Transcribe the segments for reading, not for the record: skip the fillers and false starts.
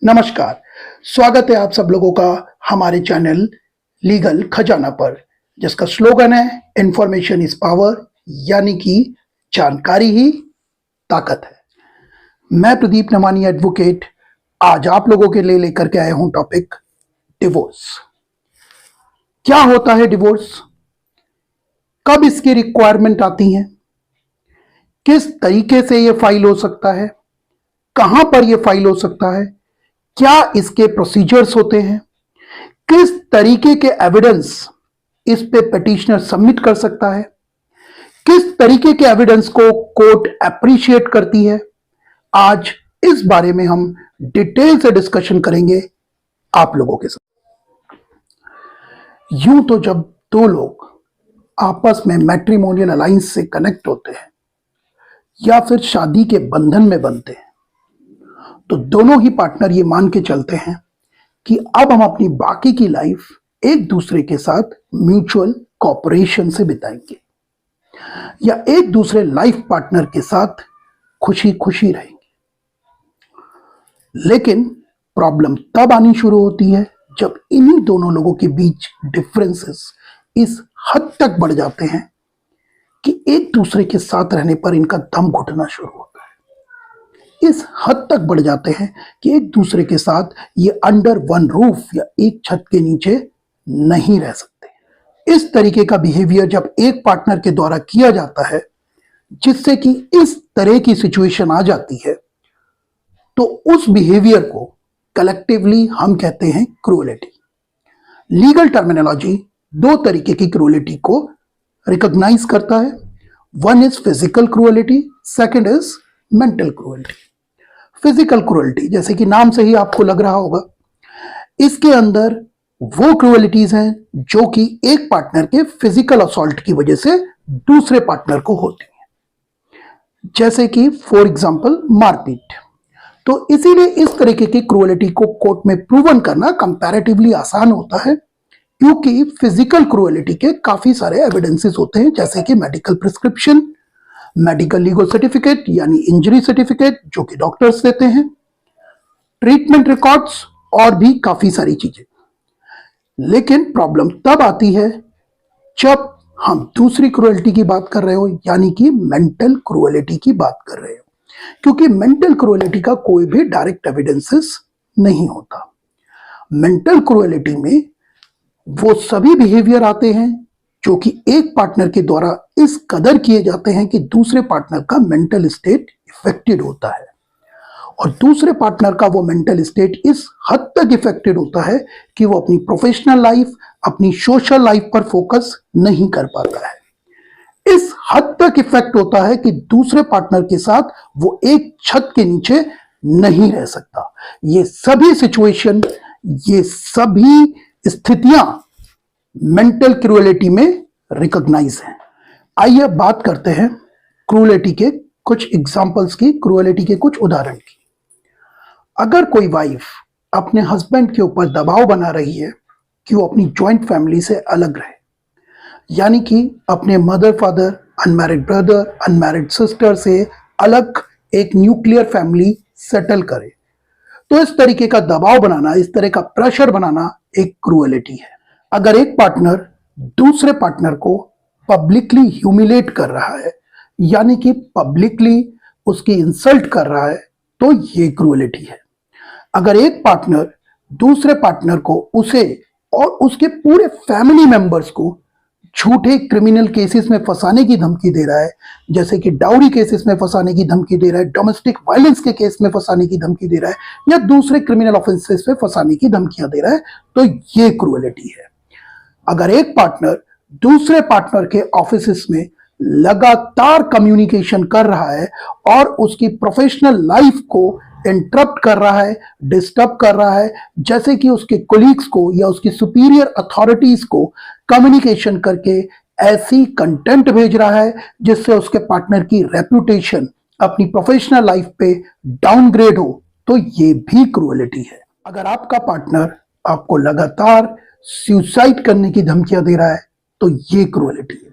नमस्कार। स्वागत है आप सब लोगों का हमारे चैनल लीगल खजाना पर, जिसका स्लोगन है इंफॉर्मेशन इज पावर, यानी कि जानकारी ही ताकत है। मैं प्रदीप नमानी एडवोकेट आज आप लोगों के लिए लेकर के आया हूं टॉपिक डिवोर्स। क्या होता है डिवोर्स, कब इसकी रिक्वायरमेंट आती है, किस तरीके से यह फाइल हो सकता है, कहां पर यह फाइल हो सकता है, क्या इसके प्रोसीजर्स होते हैं, किस तरीके के एविडेंस इस पे पिटिशनर सबमिट कर सकता है, किस तरीके के एविडेंस को कोर्ट अप्रिशिएट करती है। आज इस बारे में हम डिटेल से डिस्कशन करेंगे आप लोगों के साथ। यूं तो जब दो लोग आपस में मैट्रिमोनियल अलायंस से कनेक्ट होते हैं या फिर शादी के बंधन में बनते हैं, तो दोनों ही पार्टनर ये मान के चलते हैं कि अब हम अपनी बाकी की लाइफ एक दूसरे के साथ म्यूचुअल कॉपरेशन से बिताएंगे या एक दूसरे लाइफ पार्टनर के साथ खुशी खुशी रहेंगे। लेकिन प्रॉब्लम तब आनी शुरू होती है जब इन्हीं दोनों लोगों के बीच डिफरेंसेस इस हद तक बढ़ जाते हैं कि एक दूसरे के साथ रहने पर इनका दम घुटना शुरू होता है। इस हद तक बढ़ जाते हैं कि एक दूसरे के साथ ये अंडर वन रूफ या एक छत के नीचे नहीं रह सकते। इस तरीके का बिहेवियर जब एक पार्टनर के द्वारा किया जाता है, जिससे कि इस तरह की सिचुएशन आ जाती है, तो उस बिहेवियर को कलेक्टिवली हम कहते हैं क्रूएलिटी। लीगल टर्मिनोलॉजी दो तरीके की क्रूएलिटी को रिकॉग्नाइज करता है। One is physical cruelty, second is mental cruelty. Physical cruelty, जैसे कि नाम से ही आपको लग रहा होगा, इसके अंदर वो क्रूएलिटीज हैं जो कि एक पार्टनर के फिजिकल असॉल्ट की वजह से दूसरे पार्टनर को होती हैं, जैसे कि फॉर एग्जांपल मारपीट। तो इसीलिए इस तरीके की क्रूएलिटी को कोर्ट में प्रूवन करना कंपैरेटिवली आसान होता है, क्योंकि फिजिकल क्रूएलिटी के काफी सारे एविडेंसेस होते हैं, जैसे कि medical prescription, medical legal certificate यानी इंजरी सर्टिफिकेट जो कि डॉक्टर्स देते हैं, ट्रीटमेंट रिकॉर्ड्स और भी काफी सारी चीजें। लेकिन प्रॉब्लम तब आती है जब हम दूसरी क्रूएलिटी की बात कर रहे हो, यानी कि मेंटल क्रूएलिटी की बात कर रहे हो, क्योंकि मेंटल क्रूएलिटी का कोई भी डायरेक्ट एविडेंसेस नहीं होता। मेंटल क्रूएलिटी में वो सभी बिहेवियर आते हैं जो कि एक पार्टनर के द्वारा इस कदर किए जाते हैं कि दूसरे पार्टनर का मेंटल स्टेट इफेक्टेड होता है, और दूसरे पार्टनर का वो मेंटल स्टेट इस हद तक इफेक्टेड होता है कि वो अपनी प्रोफेशनल लाइफ, अपनी सोशल लाइफ पर फोकस नहीं कर पाता है। इस हद तक इफेक्ट होता है कि दूसरे पार्टनर के साथ वो एक छत के नीचे नहीं रह सकता। ये सभी सिचुएशन, ये सभी स्थितियां मेंटल क्रूएलिटी में रिकॉग्नाइज हैं। आइए अब बात करते हैं क्रूएलिटी के कुछ एग्जांपल्स की, क्रूएलिटी के कुछ उदाहरण की। अगर कोई वाइफ अपने हस्बैंड के ऊपर दबाव बना रही है कि वो अपनी जॉइंट फैमिली से अलग रहे, यानी कि अपने mother father, unmarried brother, unmarried sister से अलग एक न्यूक्लियर फैमिली सेटल करे, तो इस तरीके का दबाव बनाना, इस तरह का प्रेशर बनाना एक क्रूएलिटी है। अगर एक पार्टनर दूसरे पार्टनर को पब्लिकली ह्यूमिलेट कर रहा है, यानी कि पब्लिकली उसकी इंसल्ट कर रहा है, तो ये क्रूएलिटी है। अगर एक पार्टनर दूसरे पार्टनर को, उसे और उसके पूरे फैमिली मेंबर्स को झूठे क्रिमिनल केसेस में फंसाने की धमकी दे रहा है, जैसे कि डाउरी केसेस में फंसाने की धमकी दे रहा है, डोमेस्टिक वायलेंस के केस में फंसाने की धमकी दे रहा है, या दूसरे क्रिमिनल ऑफेंसेस में फंसाने की धमकियां दे रहा है, तो ये क्रूएलिटी है। अगर एक पार्टनर दूसरे पार्टनर के ऑफिस में लगातार कम्युनिकेशन कर रहा है और उसकी प्रोफेशनल लाइफ को इंटरप्ट कर रहा है, डिस्टर्ब कर रहा है, जैसे कि उसके कोलीग्स को या उसकी सुपीरियर अथॉरिटीज को कम्युनिकेशन करके ऐसी कंटेंट भेज रहा है जिससे उसके पार्टनर की रेपुटेशन अपनी प्रोफेशनल लाइफ पे डाउनग्रेड हो, तो ये भी क्रूएलिटी है। अगर आपका पार्टनर आपको लगातार सुसाइड करने की धमकियां दे रहा है, तो ये क्रूएलिटी है।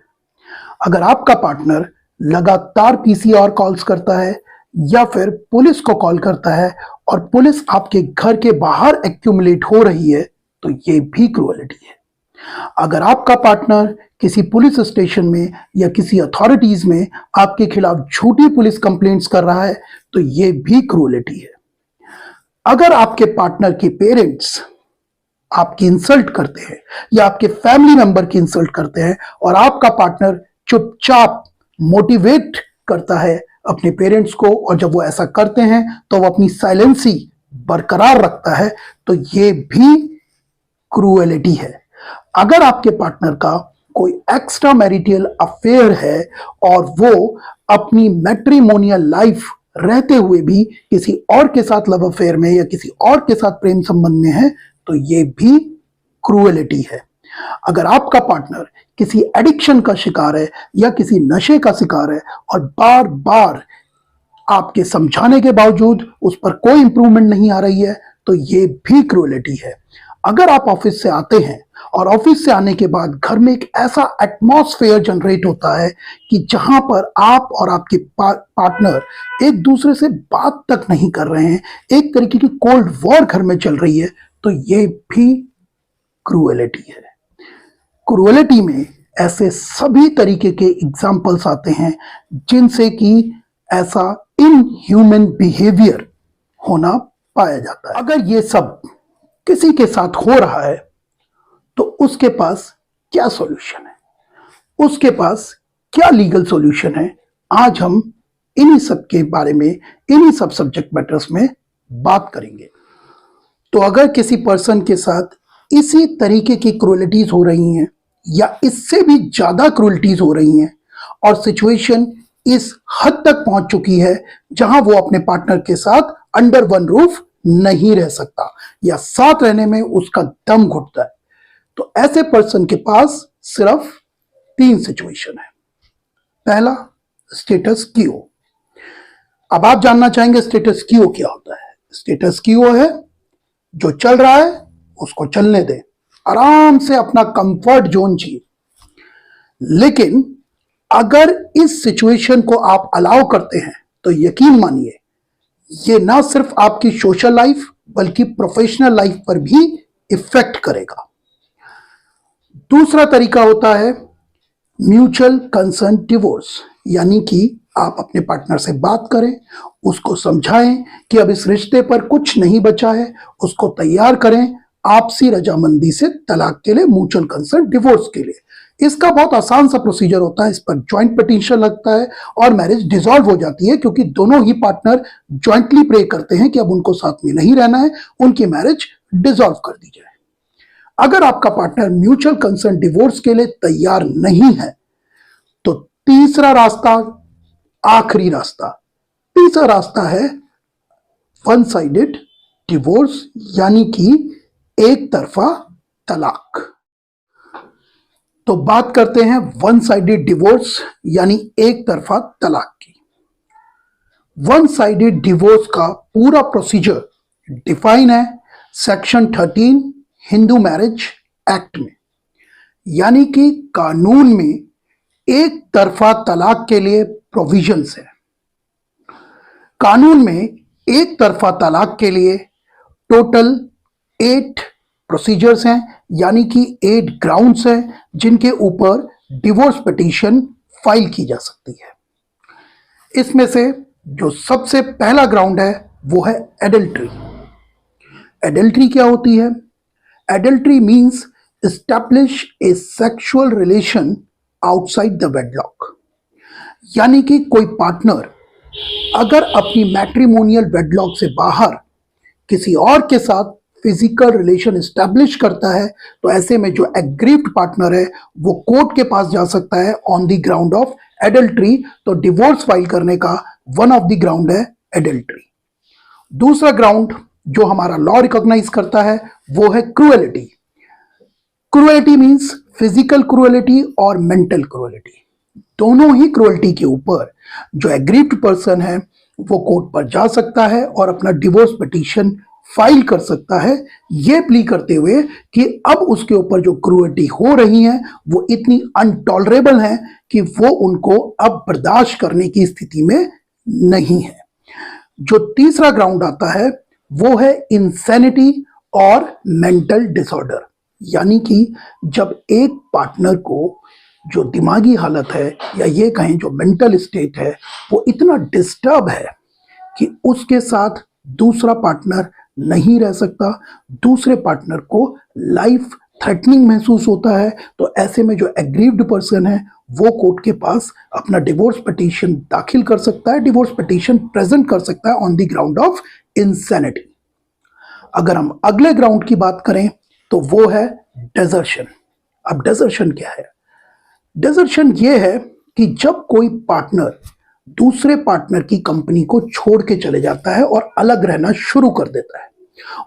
अगर आपका पार्टनर लगातार पीसीआर कॉल्स करता है या फिर पुलिस को कॉल करता है और पुलिस आपके घर के बाहर एक्यूमुलेट हो रही है, तो ये भी क्रूएलिटी है। अगर आपका पार्टनर किसी पुलिस स्टेशन में या किसी अथॉरिटीज में आपके खिलाफ झूठी पुलिस कंप्लेंट्स कर रहा है, तो ये भी क्रूएलिटी है। अगर आपके पार्टनर के पेरेंट्स आपकी इंसल्ट करते हैं या आपके फैमिली मेंबर की इंसल्ट करते हैं और आपका पार्टनर चुपचाप मोटिवेट करता है अपने पेरेंट्स को, और जब वो ऐसा करते हैं तो वो अपनी साइलेंसी बरकरार रखता है, तो ये भी क्रूएलिटी है। अगर आपके पार्टनर का कोई एक्स्ट्रा मैरिटल अफेयर है और वो अपनी मैट्रिमोनियल लाइफ रहते हुए भी किसी और के साथ लव अफेयर में या किसी और के साथ प्रेम संबंध में है, तो ये भी क्रूएलिटी है। अगर आपका पार्टनर किसी एडिक्शन का शिकार है या किसी नशे का शिकार है और बार बार आपके समझाने के बावजूद उस पर कोई इंप्रूवमेंट नहीं आ रही है, तो ये भी क्रूएलिटी है। अगर आप ऑफिस से आते हैं और ऑफिस से आने के बाद घर में एक ऐसा एटमॉस्फेयर जनरेट होता है कि जहां पर आप और आपके पार्टनर एक दूसरे से बात तक नहीं कर रहे हैं, एक तरीके की कोल्ड वॉर घर में चल रही है, तो ये भी क्रूएलिटी है। क्रूएलिटी में ऐसे सभी तरीके के एग्जाम्पल्स आते हैं जिनसे कि ऐसा इनह्यूमन बिहेवियर होना पाया जाता है। अगर ये सब किसी के साथ हो रहा है तो उसके पास क्या सॉल्यूशन है, उसके पास क्या लीगल सॉल्यूशन है, आज हम इन्हीं सब के बारे में, इन्हीं सब सब्जेक्ट मैटर्स में बात करेंगे। तो अगर किसी पर्सन के साथ इसी तरीके की क्रूएलिटीज हो रही हैं या इससे भी ज्यादा क्रूएलिटीज हो रही हैं और सिचुएशन इस हद तक पहुंच चुकी है जहां वो अपने पार्टनर के साथ अंडर वन रूफ नहीं रह सकता या साथ रहने में उसका दम घुटता है, तो ऐसे पर्सन के पास सिर्फ 3 सिचुएशन है। पहला, स्टेटस क्वो। अब आप जानना चाहेंगे स्टेटस क्वो क्या होता है। स्टेटस क्वो है जो चल रहा है उसको चलने दें, आराम से अपना कंफर्ट जोन जिए। लेकिन अगर इस सिचुएशन को आप अलाउ करते हैं तो यकीन मानिए ये ना सिर्फ आपकी सोशल लाइफ बल्कि प्रोफेशनल लाइफ पर भी इफेक्ट करेगा। दूसरा तरीका होता है म्यूचुअल कंसर्न डिवोर्स, यानी कि आप अपने पार्टनर से बात करें, उसको समझाएं कि अब इस रिश्ते पर कुछ नहीं बचा है, उसको तैयार करें आपसी रजामंदी से तलाक के लिए, म्यूचुअल कंसर्न डिवोर्स के लिए। इसका बहुत आसान सा प्रोसीजर होता है, इस पर ज्वाइंट पिटीशन लगता है और मैरिज डिसॉल्व हो जाती है, क्योंकि दोनों ही पार्टनर ज्वाइंटली प्रे करते हैं कि अब उनको साथ में नहीं रहना है, उनकी मैरिज डिसॉल्व कर दी जाए। अगर आपका पार्टनर म्यूचुअल कंसर्न डिवोर्स के लिए तैयार नहीं है तो तीसरा रास्ता, आखिरी रास्ता, तीसरा रास्ता है वन साइडेड डिवोर्स, यानी कि एक तरफा तलाक। तो बात करते हैं वन साइडेड डिवोर्स यानी एक तरफा तलाक की। वन साइडेड डिवोर्स का पूरा प्रोसीजर डिफाइन है सेक्शन 13 हिंदू मैरिज एक्ट में, यानी कि कानून में एक तरफा तलाक के लिए प्रोविजंस है। कानून में एक तरफा तलाक के लिए टोटल 8 प्रोसीजर्स हैं, यानी कि 8 ग्राउंड्स हैं जिनके ऊपर डिवोर्स पिटीशन फाइल की जा सकती है। इसमें से जो सबसे पहला ग्राउंड है वो है एडल्ट्री। एडल्ट्री क्या होती है? Adultery means establish A sexual relation outside the wedlock, यानी कि कोई पार्टनर अगर अपनी मैट्रिमोनियल वेडलॉक से बाहर किसी और के साथ फिजिकल रिलेशन एस्टैब्लिश करता है तो ऐसे में जो एग्रीव्ड पार्टनर है वो कोर्ट के पास जा सकता है on the ground of adultery. तो डिवोर्स फाइल करने का वन ऑफ द ग्राउंड है एडल्ट्री। दूसरा ग्राउंड जो हमारा लॉ रिकॉग्नाइज करता है वो है cruelty. Cruelty means physical cruelty और मेंटल क्रूएलिटी। दोनों ही क्रूएलिटी के ऊपर जो एग्रीव्ड पर्सन है वो कोर्ट पर जा सकता है और अपना डिवोर्स पिटीशन फाइल कर सकता है, ये प्ली करते हुए कि अब उसके ऊपर जो क्रूएलिटी हो रही है वो इतनी अनटॉलरेबल है कि वो उनको अब बर्दाश्त करने की स्थिति में नहीं है। जो तीसरा ग्राउंड आता है वो है इंसैनिटी और मेंटल डिसऑर्डर। यानी कि जब एक पार्टनर को जो दिमागी हालत है या ये कहें जो मेंटल स्टेट है वो इतना डिस्टर्ब है कि उसके साथ दूसरा पार्टनर नहीं रह सकता, दूसरे पार्टनर को लाइफ थ्रेटनिंग महसूस होता है, तो ऐसे में जो एग्रीव्ड पर्सन है वो कोर्ट के पास अपना डिवोर्स पिटीशन दाखिल कर सकता है, डिवोर्स पिटीशन प्रेजेंट कर सकता है on the ground of insanity. अगर हम अगले ग्राउंड की बात करें तो वो है डेजर्शन। अब डेजर्शन क्या है? डेजर्शन ये है कि जब कोई पार्टनर दूसरे पार्टनर की कंपनी को छोड़ के चले जाता है और अलग रहना शुरू कर देता है,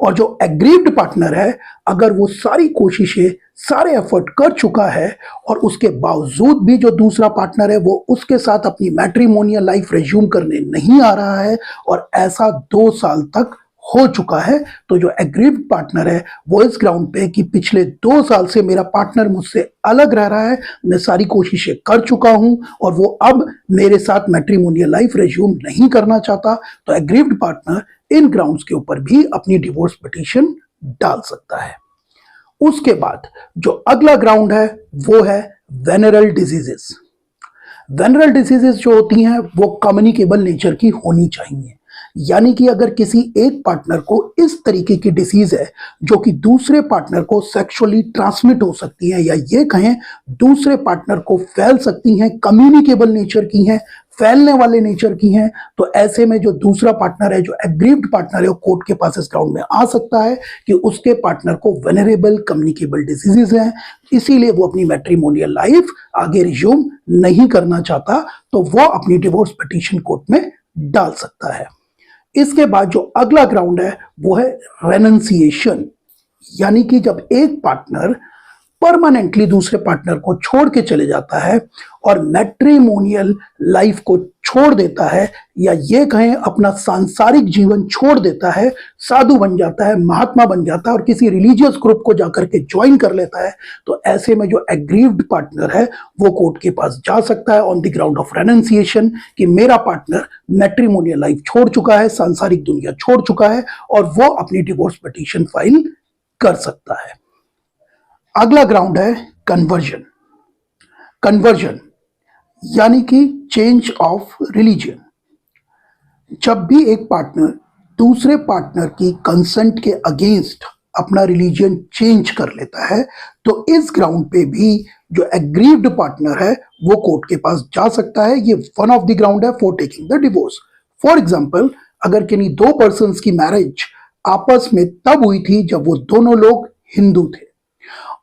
और जो एग्रीव्ड पार्टनर है अगर वो सारी कोशिशें सारे एफर्ट कर चुका है और उसके बावजूद भी जो दूसरा पार्टनर है वो उसके साथ अपनी मैट्रिमोनियल लाइफ रिज्यूम करने नहीं आ रहा है और ऐसा 2 साल तक हो चुका है, तो जो एग्रीव्ड पार्टनर है वो इस ग्राउंड पे कि पिछले 2 साल से मेरा पार्टनर मुझसे अलग रह रहा है, मैं सारी कोशिशें कर चुका हूं और वो अब मेरे साथ मैट्रिमोनियल लाइफ रिज्यूम नहीं करना चाहता, तो एग्रीव्ड पार्टनर इन ग्राउंड्स के ऊपर भी अपनी डिवोर्स पिटीशन डाल सकता है। उसके बाद जो अगला ग्राउंड है वो है वेनरल डिजीजेस। वेनरल डिजीजेस जो होती हैं वो कम्युनिकेबल नेचर की होनी चाहिए। यानी कि अगर किसी एक पार्टनर को इस तरीके की डिसीज है जो कि दूसरे पार्टनर को सेक्सुअली ट्रांसमिट हो सकती है या ये कहें दूसरे पार्टनर को फैल सकती हैं, कम्युनिकेबल नेचर की हैं, फैलने वाले नेचर की हैं, तो ऐसे में जो दूसरा पार्टनर है, जो एग्रीव्ड पार्टनर है, वो कोर्ट के पास इस ग्राउंड में आ सकता है कि उसके पार्टनर को वेनरेबल कम्युनिकेबल डिजीजेस हैं, इसीलिए वो अपनी मैट्रिमोनियल लाइफ आगे रिज्यूम नहीं करना चाहता, तो वो अपनी डिवोर्स पिटीशन कोर्ट में डाल सकता है। इसके बाद जो अगला ग्राउंड है वो है रेनंसिएशन। यानी कि जब एक पार्टनर परमानेंटली दूसरे पार्टनर को छोड़ के चले जाता है और मैट्रिमोनियल लाइफ को छोड़ देता है या ये कहें अपना सांसारिक जीवन छोड़ देता है, साधु बन जाता है, महात्मा बन जाता है और किसी रिलीजियस ग्रुप को जाकर के ज्वाइन कर लेता है, तो ऐसे में जो एग्रीव्ड पार्टनर है वो कोर्ट के पास जा सकता है ऑन द ग्राउंड ऑफ रेनंसिएशन कि मेरा पार्टनर मैट्रिमोनियल लाइफ छोड़ चुका है, सांसारिक दुनिया छोड़ चुका है और वो अपनी डिवोर्स पिटीशन फाइल कर सकता है। अगला ग्राउंड है कन्वर्जन। कन्वर्जन यानी कि चेंज ऑफ रिलीजन। जब भी एक पार्टनर दूसरे पार्टनर की कंसेंट के अगेंस्ट अपना रिलीजन चेंज कर लेता है, तो इस ग्राउंड पे भी जो एग्रीव्ड पार्टनर है वो कोर्ट के पास जा सकता है। ये वन ऑफ द ग्राउंड है for taking the divorce. For example, अगर किन्हीं 2 पर्सन्स की मैरिज आपस में तब हुई थी जब वो दोनों लोग हिंदू थे,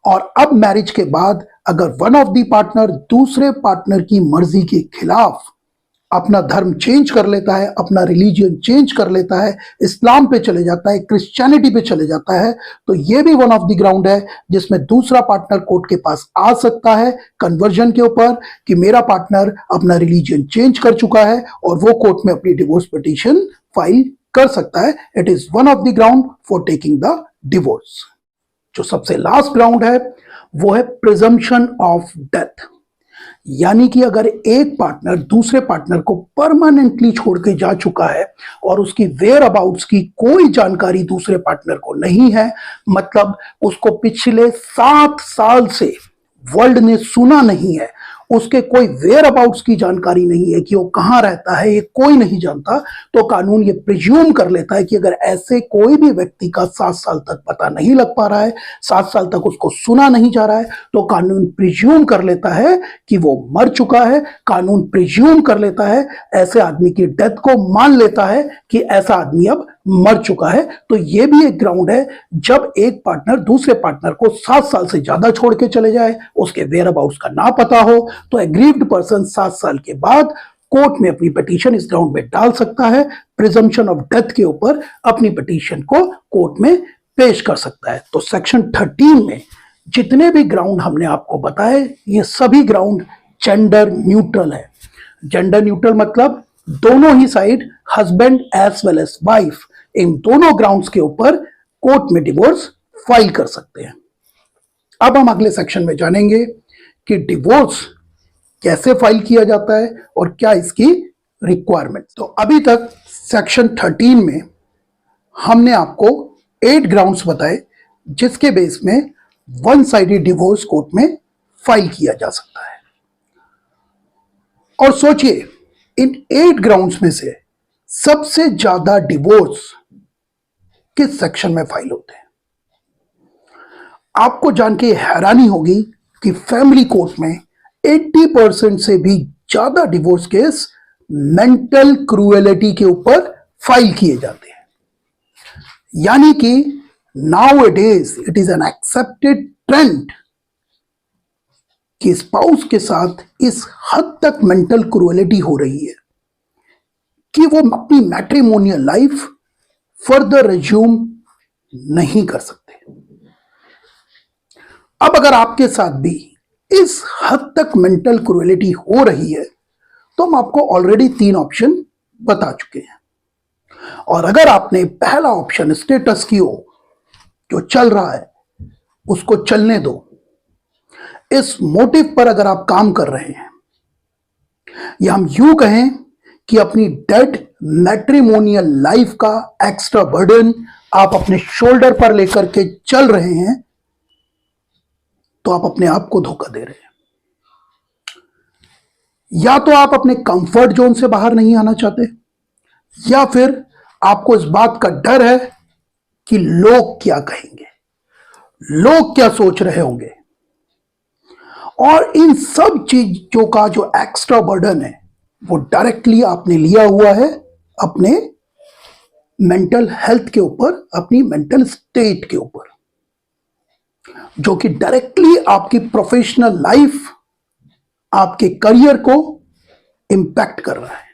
और अब मैरिज के बाद अगर वन ऑफ द पार्टनर दूसरे पार्टनर की मर्जी के खिलाफ अपना धर्म चेंज कर लेता है, अपना रिलीजन चेंज कर लेता है, इस्लाम पे चले जाता है, क्रिश्चियनिटी पे चले जाता है, तो ये भी वन ऑफ द ग्राउंड है जिसमें दूसरा पार्टनर कोर्ट के पास आ सकता है कन्वर्जन के ऊपर कि मेरा पार्टनर अपना रिलीजन चेंज कर चुका है, और वो कोर्ट में अपनी डिवोर्स पिटीशन फाइल कर सकता है। It is one of the ground for taking the divorce. जो सबसे लास्ट ग्राउंड है वो है प्रिजम्पशन ऑफ डेथ। यानी कि अगर एक पार्टनर दूसरे पार्टनर को परमानेंटली छोड़ के जा चुका है और उसकी वेयर अबाउट्स की कोई जानकारी दूसरे पार्टनर को नहीं है, मतलब उसको पिछले 7 साल से वर्ल्ड ने सुना नहीं है, उसके कोई वेयर अबाउट्स की जानकारी नहीं है कि वो कहाँ रहता है, ये कोई नहीं जानता, तो कानून ये प्रिज्यूम कर लेता है कि अगर ऐसे कोई भी व्यक्ति का 7 साल तक पता नहीं लग पा रहा है, 7 साल तक उसको सुना नहीं जा रहा है, तो कानून प्रिज्यूम कर लेता है कि वो मर चुका है। कानून प्रिज्यूम कर लेता है, ऐसे आदमी की डेथ को मान लेता है कि ऐसा आदमी अब मर चुका है। तो ये भी एक ग्राउंड है जब एक पार्टनर दूसरे पार्टनर को 7 साल से ज्यादा छोड़ के चले जाए, उसके वेयर अबाउट्स का ना पता हो, तो एग्रीव्ड पर्सन 7 साल के बाद कोर्ट में अपनी पिटीशन इस ग्राउंड में डाल सकता है, प्रिजम्पशन ऑफ डेथ के ऊपर अपनी पिटीशन को कोर्ट में पेश कर सकता है। तो सेक्शन 13 में जितने भी ग्राउंड हमने आपको बताए, ये सभी ग्राउंड जेंडर न्यूट्रल है। जेंडर न्यूट्रल मतलब दोनों ही side, husband as well as wife, इन दोनों ग्राउंड्स के ऊपर कोर्ट में डिवोर्स फाइल कर सकते हैं। अब हम अगले सेक्शन में जानेंगे कि डिवोर्स कैसे फाइल किया जाता है और क्या इसकी रिक्वायरमेंट। तो अभी तक सेक्शन 13 में हमने आपको 8 ग्राउंड्स बताए जिसके बेस में वन साइडेड डिवोर्स कोर्ट में फाइल किया जा सकता है। और सोचिए, इन 8 ग्राउंड्स में से सबसे ज्यादा डिवोर्स किस सेक्शन में फाइल होते हैं? आपको जान के हैरानी होगी कि फैमिली कोर्ट में 80% से भी ज्यादा डिवोर्स केस मेंटल क्रूएलिटी के ऊपर फाइल किए जाते हैं। यानी कि now it is an accepted trend कि स्पाउस के साथ इस हद तक मेंटल क्रूएलिटी हो रही है कि वो अपनी मैट्रिमोनियल लाइफ फर्दर रिज्यूम नहीं कर सकते। अब अगर आपके साथ भी इस हद तक मेंटल क्रूएलिटी हो रही है तो हम आपको ऑलरेडी 3 ऑप्शन बता चुके हैं। और अगर आपने पहला ऑप्शन स्टेटस की हो जो चल रहा है उसको चलने दो, इस मोटिव पर अगर आप काम कर रहे हैं, या हम यूं कहें कि अपनी डेड मैट्रिमोनियल लाइफ का एक्स्ट्रा बर्डन आप अपने शोल्डर पर लेकर के चल रहे हैं, तो आप अपने आप को धोखा दे रहे हैं। या तो आप अपने कंफर्ट जोन से बाहर नहीं आना चाहते, या फिर आपको इस बात का डर है कि लोग क्या कहेंगे, लोग क्या सोच रहे होंगे। और इन सब चीजों का जो एक्स्ट्रा बर्डन है वो डायरेक्टली आपने लिया हुआ है अपने मेंटल हेल्थ के ऊपर, अपनी मेंटल स्टेट के ऊपर, जो कि डायरेक्टली आपकी प्रोफेशनल लाइफ, आपके करियर को इंपैक्ट कर रहा है।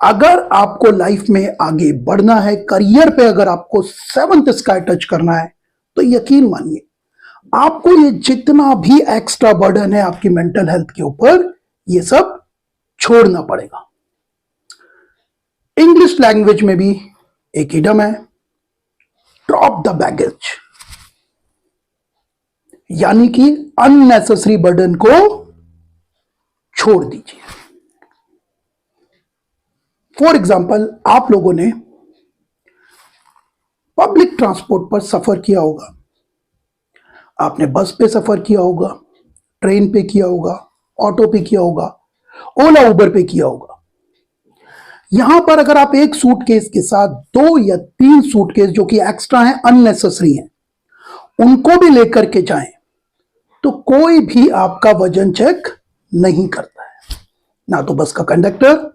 अगर आपको लाइफ में आगे बढ़ना है, करियर पे अगर आपको 7th स्काई टच करना है, तो यकीन मानिए आपको ये जितना भी एक्स्ट्रा बर्डन है आपकी मेंटल हेल्थ के ऊपर, ये सब छोड़ना पड़ेगा। इंग्लिश लैंग्वेज में भी एक इडियम है, ड्रॉप द बैगेज, यानी कि अननेसेसरी बर्डन को छोड़ दीजिए। फॉर एग्जाम्पल, आप लोगों ने पब्लिक ट्रांसपोर्ट पर सफर किया होगा, आपने बस पे सफर किया होगा, ट्रेन पे किया होगा, ऑटो पे किया होगा, ओला उबर पे किया होगा। यहां पर अगर आप एक सूटकेस के साथ 2 या 3 सूटकेस जो कि एक्स्ट्रा हैं, अननेसेसरी हैं, उनको भी लेकर के जाएं, तो कोई भी आपका वजन चेक नहीं करता है। ना तो बस का कंडक्टर,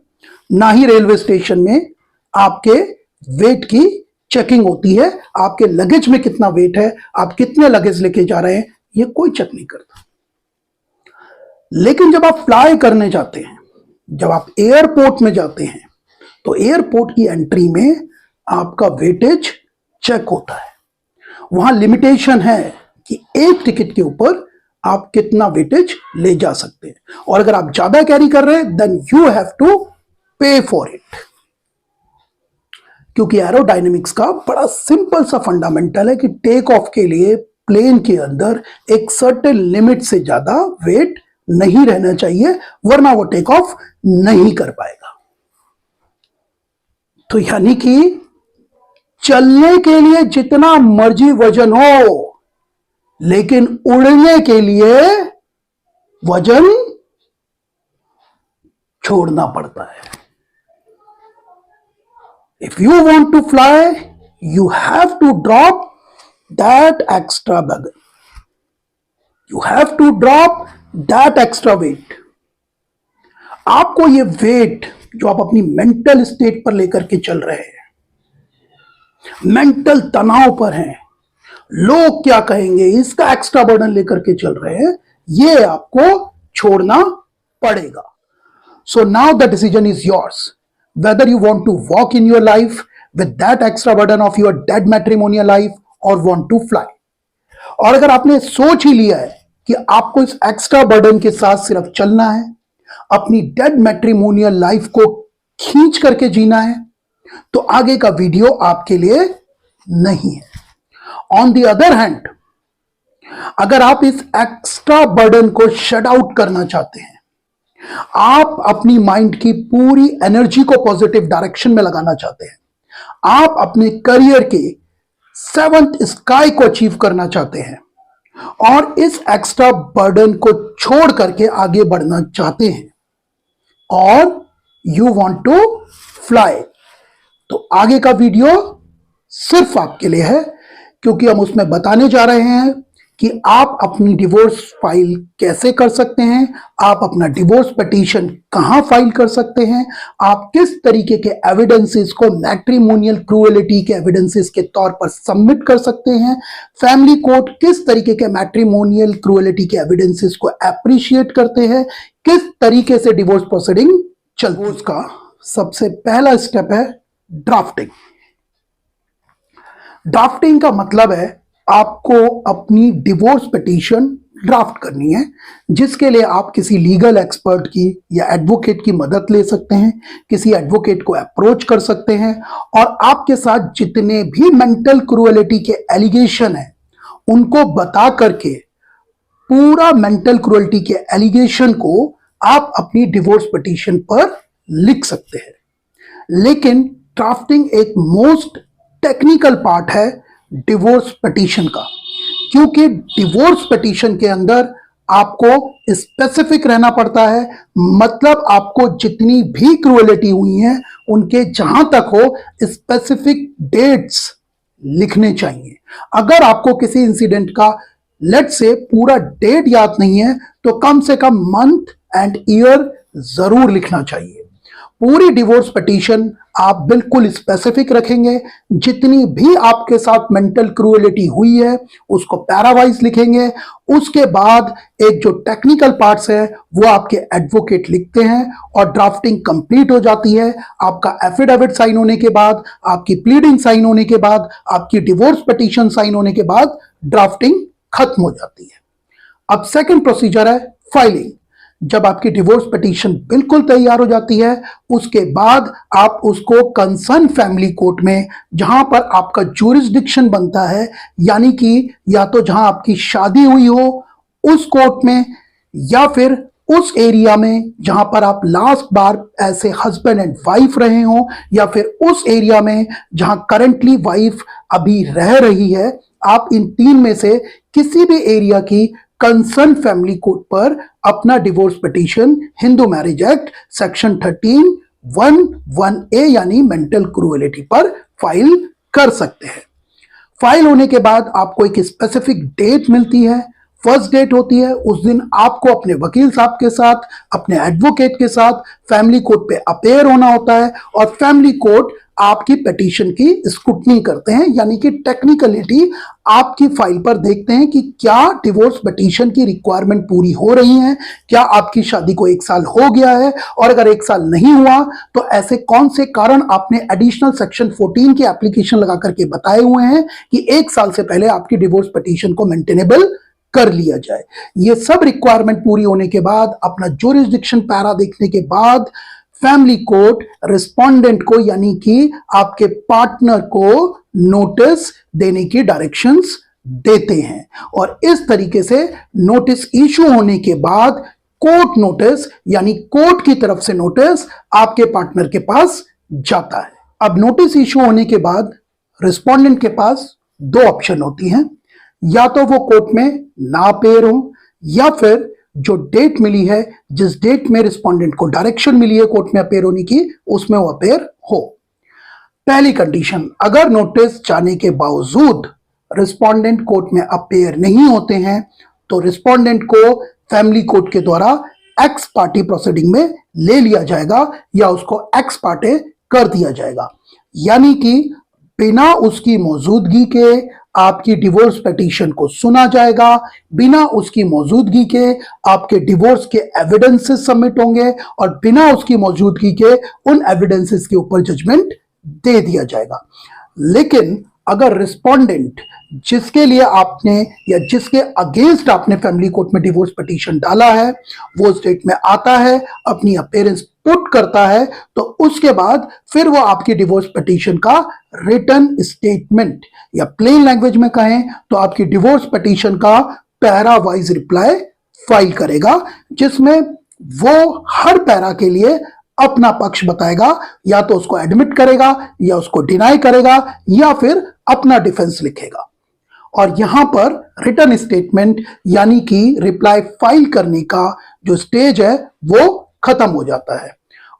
ना ही रेलवे स्टेशन में आपके वेट की चेकिंग होती है, आपके लगेज में कितना वेट है, आप कितने लगेज लेके जा रहे हैं, ये कोई चेक नहीं करता। लेकिन जब आप फ्लाई करने जाते हैं, जब आप एयरपोर्ट में जाते हैं, तो एयरपोर्ट की एंट्री में आपका वेटेज चेक होता है। वहां लिमिटेशन है कि एक टिकट के ऊपर आप कितना वेटेज ले जा सकते हैं, और अगर आप ज्यादा कैरी कर रहे हैं देन यू हैव टू पे फॉर इट। क्योंकि एरोडायनेमिक्स का बड़ा सिंपल सा फंडामेंटल है कि टेक ऑफ के लिए प्लेन के अंदर एक सर्टेन लिमिट से ज्यादा वेट नहीं रहना चाहिए, वरना वो टेक ऑफ नहीं कर पाएगा। तो यानी कि चलने के लिए जितना मर्जी वजन हो, लेकिन उड़ने के लिए वजन छोड़ना पड़ता है। If you want to fly, you have to drop that extra baggage. You have to drop that extra weight. आपको ये वेट जो आप अपनी मेंटल स्टेट पर लेकर के चल रहे हैं, मेंटल तनाव पर हैं, लोग क्या कहेंगे, इसका एक्स्ट्रा बर्डन लेकर के चल रहे हैं, ये आपको छोड़ना पड़ेगा। So now the decision is yours. Whether you want to walk in your life with that extra burden of your dead matrimonial life or want to fly. और अगर आपने सोच ही लिया है कि आपको इस एक्स्ट्रा बर्डन के साथ सिर्फ चलना है, अपनी डेड मैट्रिमोनियल लाइफ को खींच करके जीना है, तो आगे का वीडियो आपके लिए नहीं है। ऑन द अदर हैंड, अगर आप इस एक्स्ट्रा बर्डन को शट आउट करना चाहते हैं, आप अपनी माइंड की पूरी एनर्जी को पॉजिटिव डायरेक्शन में लगाना चाहते हैं, आप अपने करियर के सेवंथ स्काई को अचीव करना चाहते हैं और इस एक्स्ट्रा बर्डन को छोड़ करके आगे बढ़ना चाहते हैं और यू वांट टू फ्लाई, तो आगे का वीडियो सिर्फ आपके लिए है, क्योंकि हम उसमें बताने जा रहे हैं कि आप अपनी डिवोर्स फाइल कैसे कर सकते हैं, आप अपना डिवोर्स पिटीशन कहां फाइल कर सकते हैं, आप किस तरीके के एविडेंसेस को मैट्रिमोनियल क्रूएलिटी के एविडेंसेस के तौर पर सबमिट कर सकते हैं, फैमिली कोर्ट किस तरीके के मैट्रिमोनियल क्रूएलिटी के एविडेंसेस को एप्रिशिएट करते हैं, किस तरीके से डिवोर्स प्रोसीडिंग चलती है। उसका सबसे पहला स्टेप है ड्राफ्टिंग। ड्राफ्टिंग का मतलब है आपको अपनी डिवोर्स पिटीशन ड्राफ्ट करनी है, जिसके लिए आप किसी लीगल एक्सपर्ट की या एडवोकेट की मदद ले सकते हैं, किसी एडवोकेट को अप्रोच कर सकते हैं और आपके साथ जितने भी मेंटल क्रूएलिटी के एलिगेशन हैं उनको बता करके पूरा मेंटल क्रूएलिटी के एलिगेशन को आप अपनी डिवोर्स पिटीशन पर लिख सकते हैं। लेकिन ड्राफ्टिंग एक मोस्ट टेक्निकल पार्ट है डिवोर्स पिटीशन का, क्योंकि डिवोर्स पिटीशन के अंदर आपको स्पेसिफिक रहना पड़ता है, मतलब आपको जितनी भी क्रूएलिटी हुई है उनके जहां तक हो स्पेसिफिक डेट्स लिखने चाहिए। अगर आपको किसी इंसिडेंट का लेट से पूरा डेट याद नहीं है तो कम से कम मंथ एंड ईयर जरूर लिखना चाहिए। पूरी डिवोर्स पिटीशन आप बिल्कुल स्पेसिफिक रखेंगे, जितनी भी आपके साथ मेंटल क्रूएलिटी हुई है उसको पैरावाइज लिखेंगे। उसके बाद एक जो टेक्निकल पार्ट्स है वो आपके एडवोकेट लिखते हैं और ड्राफ्टिंग कंप्लीट हो जाती है। आपका एफिडेविट साइन होने के बाद, आपकी प्लीडिंग साइन होने के बाद, आपकी डिवोर्स पिटीशन साइन होने के बाद ड्राफ्टिंग खत्म हो जाती है। अब सेकंड प्रोसीजर है फाइलिंग। जब आपकी डिवोर्स पिटीशन बिल्कुल तैयार हो जाती है उसके बाद आप उसको कंसर्न फैमिली कोर्ट में, जहां पर आपका ज्यूरिसडिक्शन बनता है, यानी कि या तो जहां आपकी शादी हुई हो उस कोर्ट में या फिर उस एरिया में जहां पर आप लास्ट बार ऐसे हस्बैंड एंड वाइफ रहे हो, या फिर उस एरिया में जहां करंटली वाइफ अभी रह रही है, आप इन तीन में से किसी भी एरिया की कंसर्न फैमिली कोर्ट पर अपना divorce petition Hindu marriage act section 13(1)(1)(a) यानी मेंटल क्रूएलिटी पर फाइल कर सकते हैं। फाइल होने के बाद आपको एक स्पेसिफिक डेट मिलती है, फर्स्ट डेट होती है। उस दिन आपको अपने वकील साहब के साथ, अपने एडवोकेट के साथ फैमिली कोर्ट पे अपेयर होना होता है और फैमिली कोर्ट आपकी पिटीशन की स्क्रूटनी करते हैं, यानी कि टेक्निकलिटी आपकी फाइल पर देखते हैं कि क्या डिवोर्स पिटीशन की रिक्वायरमेंट पूरी हो रही है, क्या आपकी शादी को 1 साल हो गया है, और अगर 1 साल नहीं हुआ तो ऐसे कौन से कारण आपने एडिशनल सेक्शन 14 की एप्लीकेशन लगा करके बताए हुए हैं कि 1 साल से पहले आपकी डिवोर्स पिटीशन को मेंटेनेबल कर लिया जाए। ये सब रिक्वायरमेंट पूरी होने के बाद, अपना ज्यूरिसडिक्शन पैरा देखने के बाद, फैमिली कोर्ट रिस्पोंडेंट को यानी कि आपके पार्टनर को नोटिस देने की डायरेक्शंस देते हैं और इस तरीके से नोटिस इशू होने के बाद कोर्ट नोटिस यानी कोर्ट की तरफ से नोटिस आपके पार्टनर के पास जाता है। अब नोटिस इशू होने के बाद रिस्पोंडेंट के पास 2 ऑप्शन होती हैं, या तो वो कोर्ट में ना अपेयर हो या फिर जो डेट मिली है, जिस डेट में रिस्पोंडेंट को डायरेक्शन मिली है कोर्ट में अपेयर होने की, उसमें वो अपेयर हो। पहली कंडीशन, अगर नोटिस जाने के बावजूद रिस्पोंडेंट कोर्ट में अपेयर नहीं होते हैं तो रिस्पोंडेंट को फैमिली कोर्ट के द्वारा एक्स पार्टी प्रोसीडिंग में ले लिया जाएगा या उसको एक्स पार्टे कर दिया जाएगा, यानी कि बिना उसकी मौजूदगी के आपकी डिवोर्स पिटीशन को सुना जाएगा, बिना उसकी मौजूदगी के आपके डिवोर्स के एविडेंसेस सबमिट होंगे और बिना उसकी मौजूदगी के उन एविडेंसेस के ऊपर जजमेंट दे दिया जाएगा। लेकिन अगर रिस्पोंडेंट जिसके लिए आपने या जिसके अगेंस्ट आपने फैमिली कोर्ट में डिवोर्स पिटीशन डाला है वो स्टेट में आता है, अपनी अपीयरेंस पुट करता है, तो उसके बाद फिर वो आपकी डिवोर्स पिटीशन का रिटन स्टेटमेंट या प्लेन लैंग्वेज में कहें तो आपकी डिवोर्स पिटीशन का पैरा वाइज रिप्लाई फाइल करेगा, जिसमें वो हर पैरा के लिए अपना पक्ष बताएगा, या तो उसको एडमिट करेगा या उसको डिनाई करेगा या फिर अपना डिफेंस लिखेगा। और यहां पर रिटन स्टेटमेंट यानी कि रिप्लाई फाइल करने का जो स्टेज है वो खत्म हो जाता है।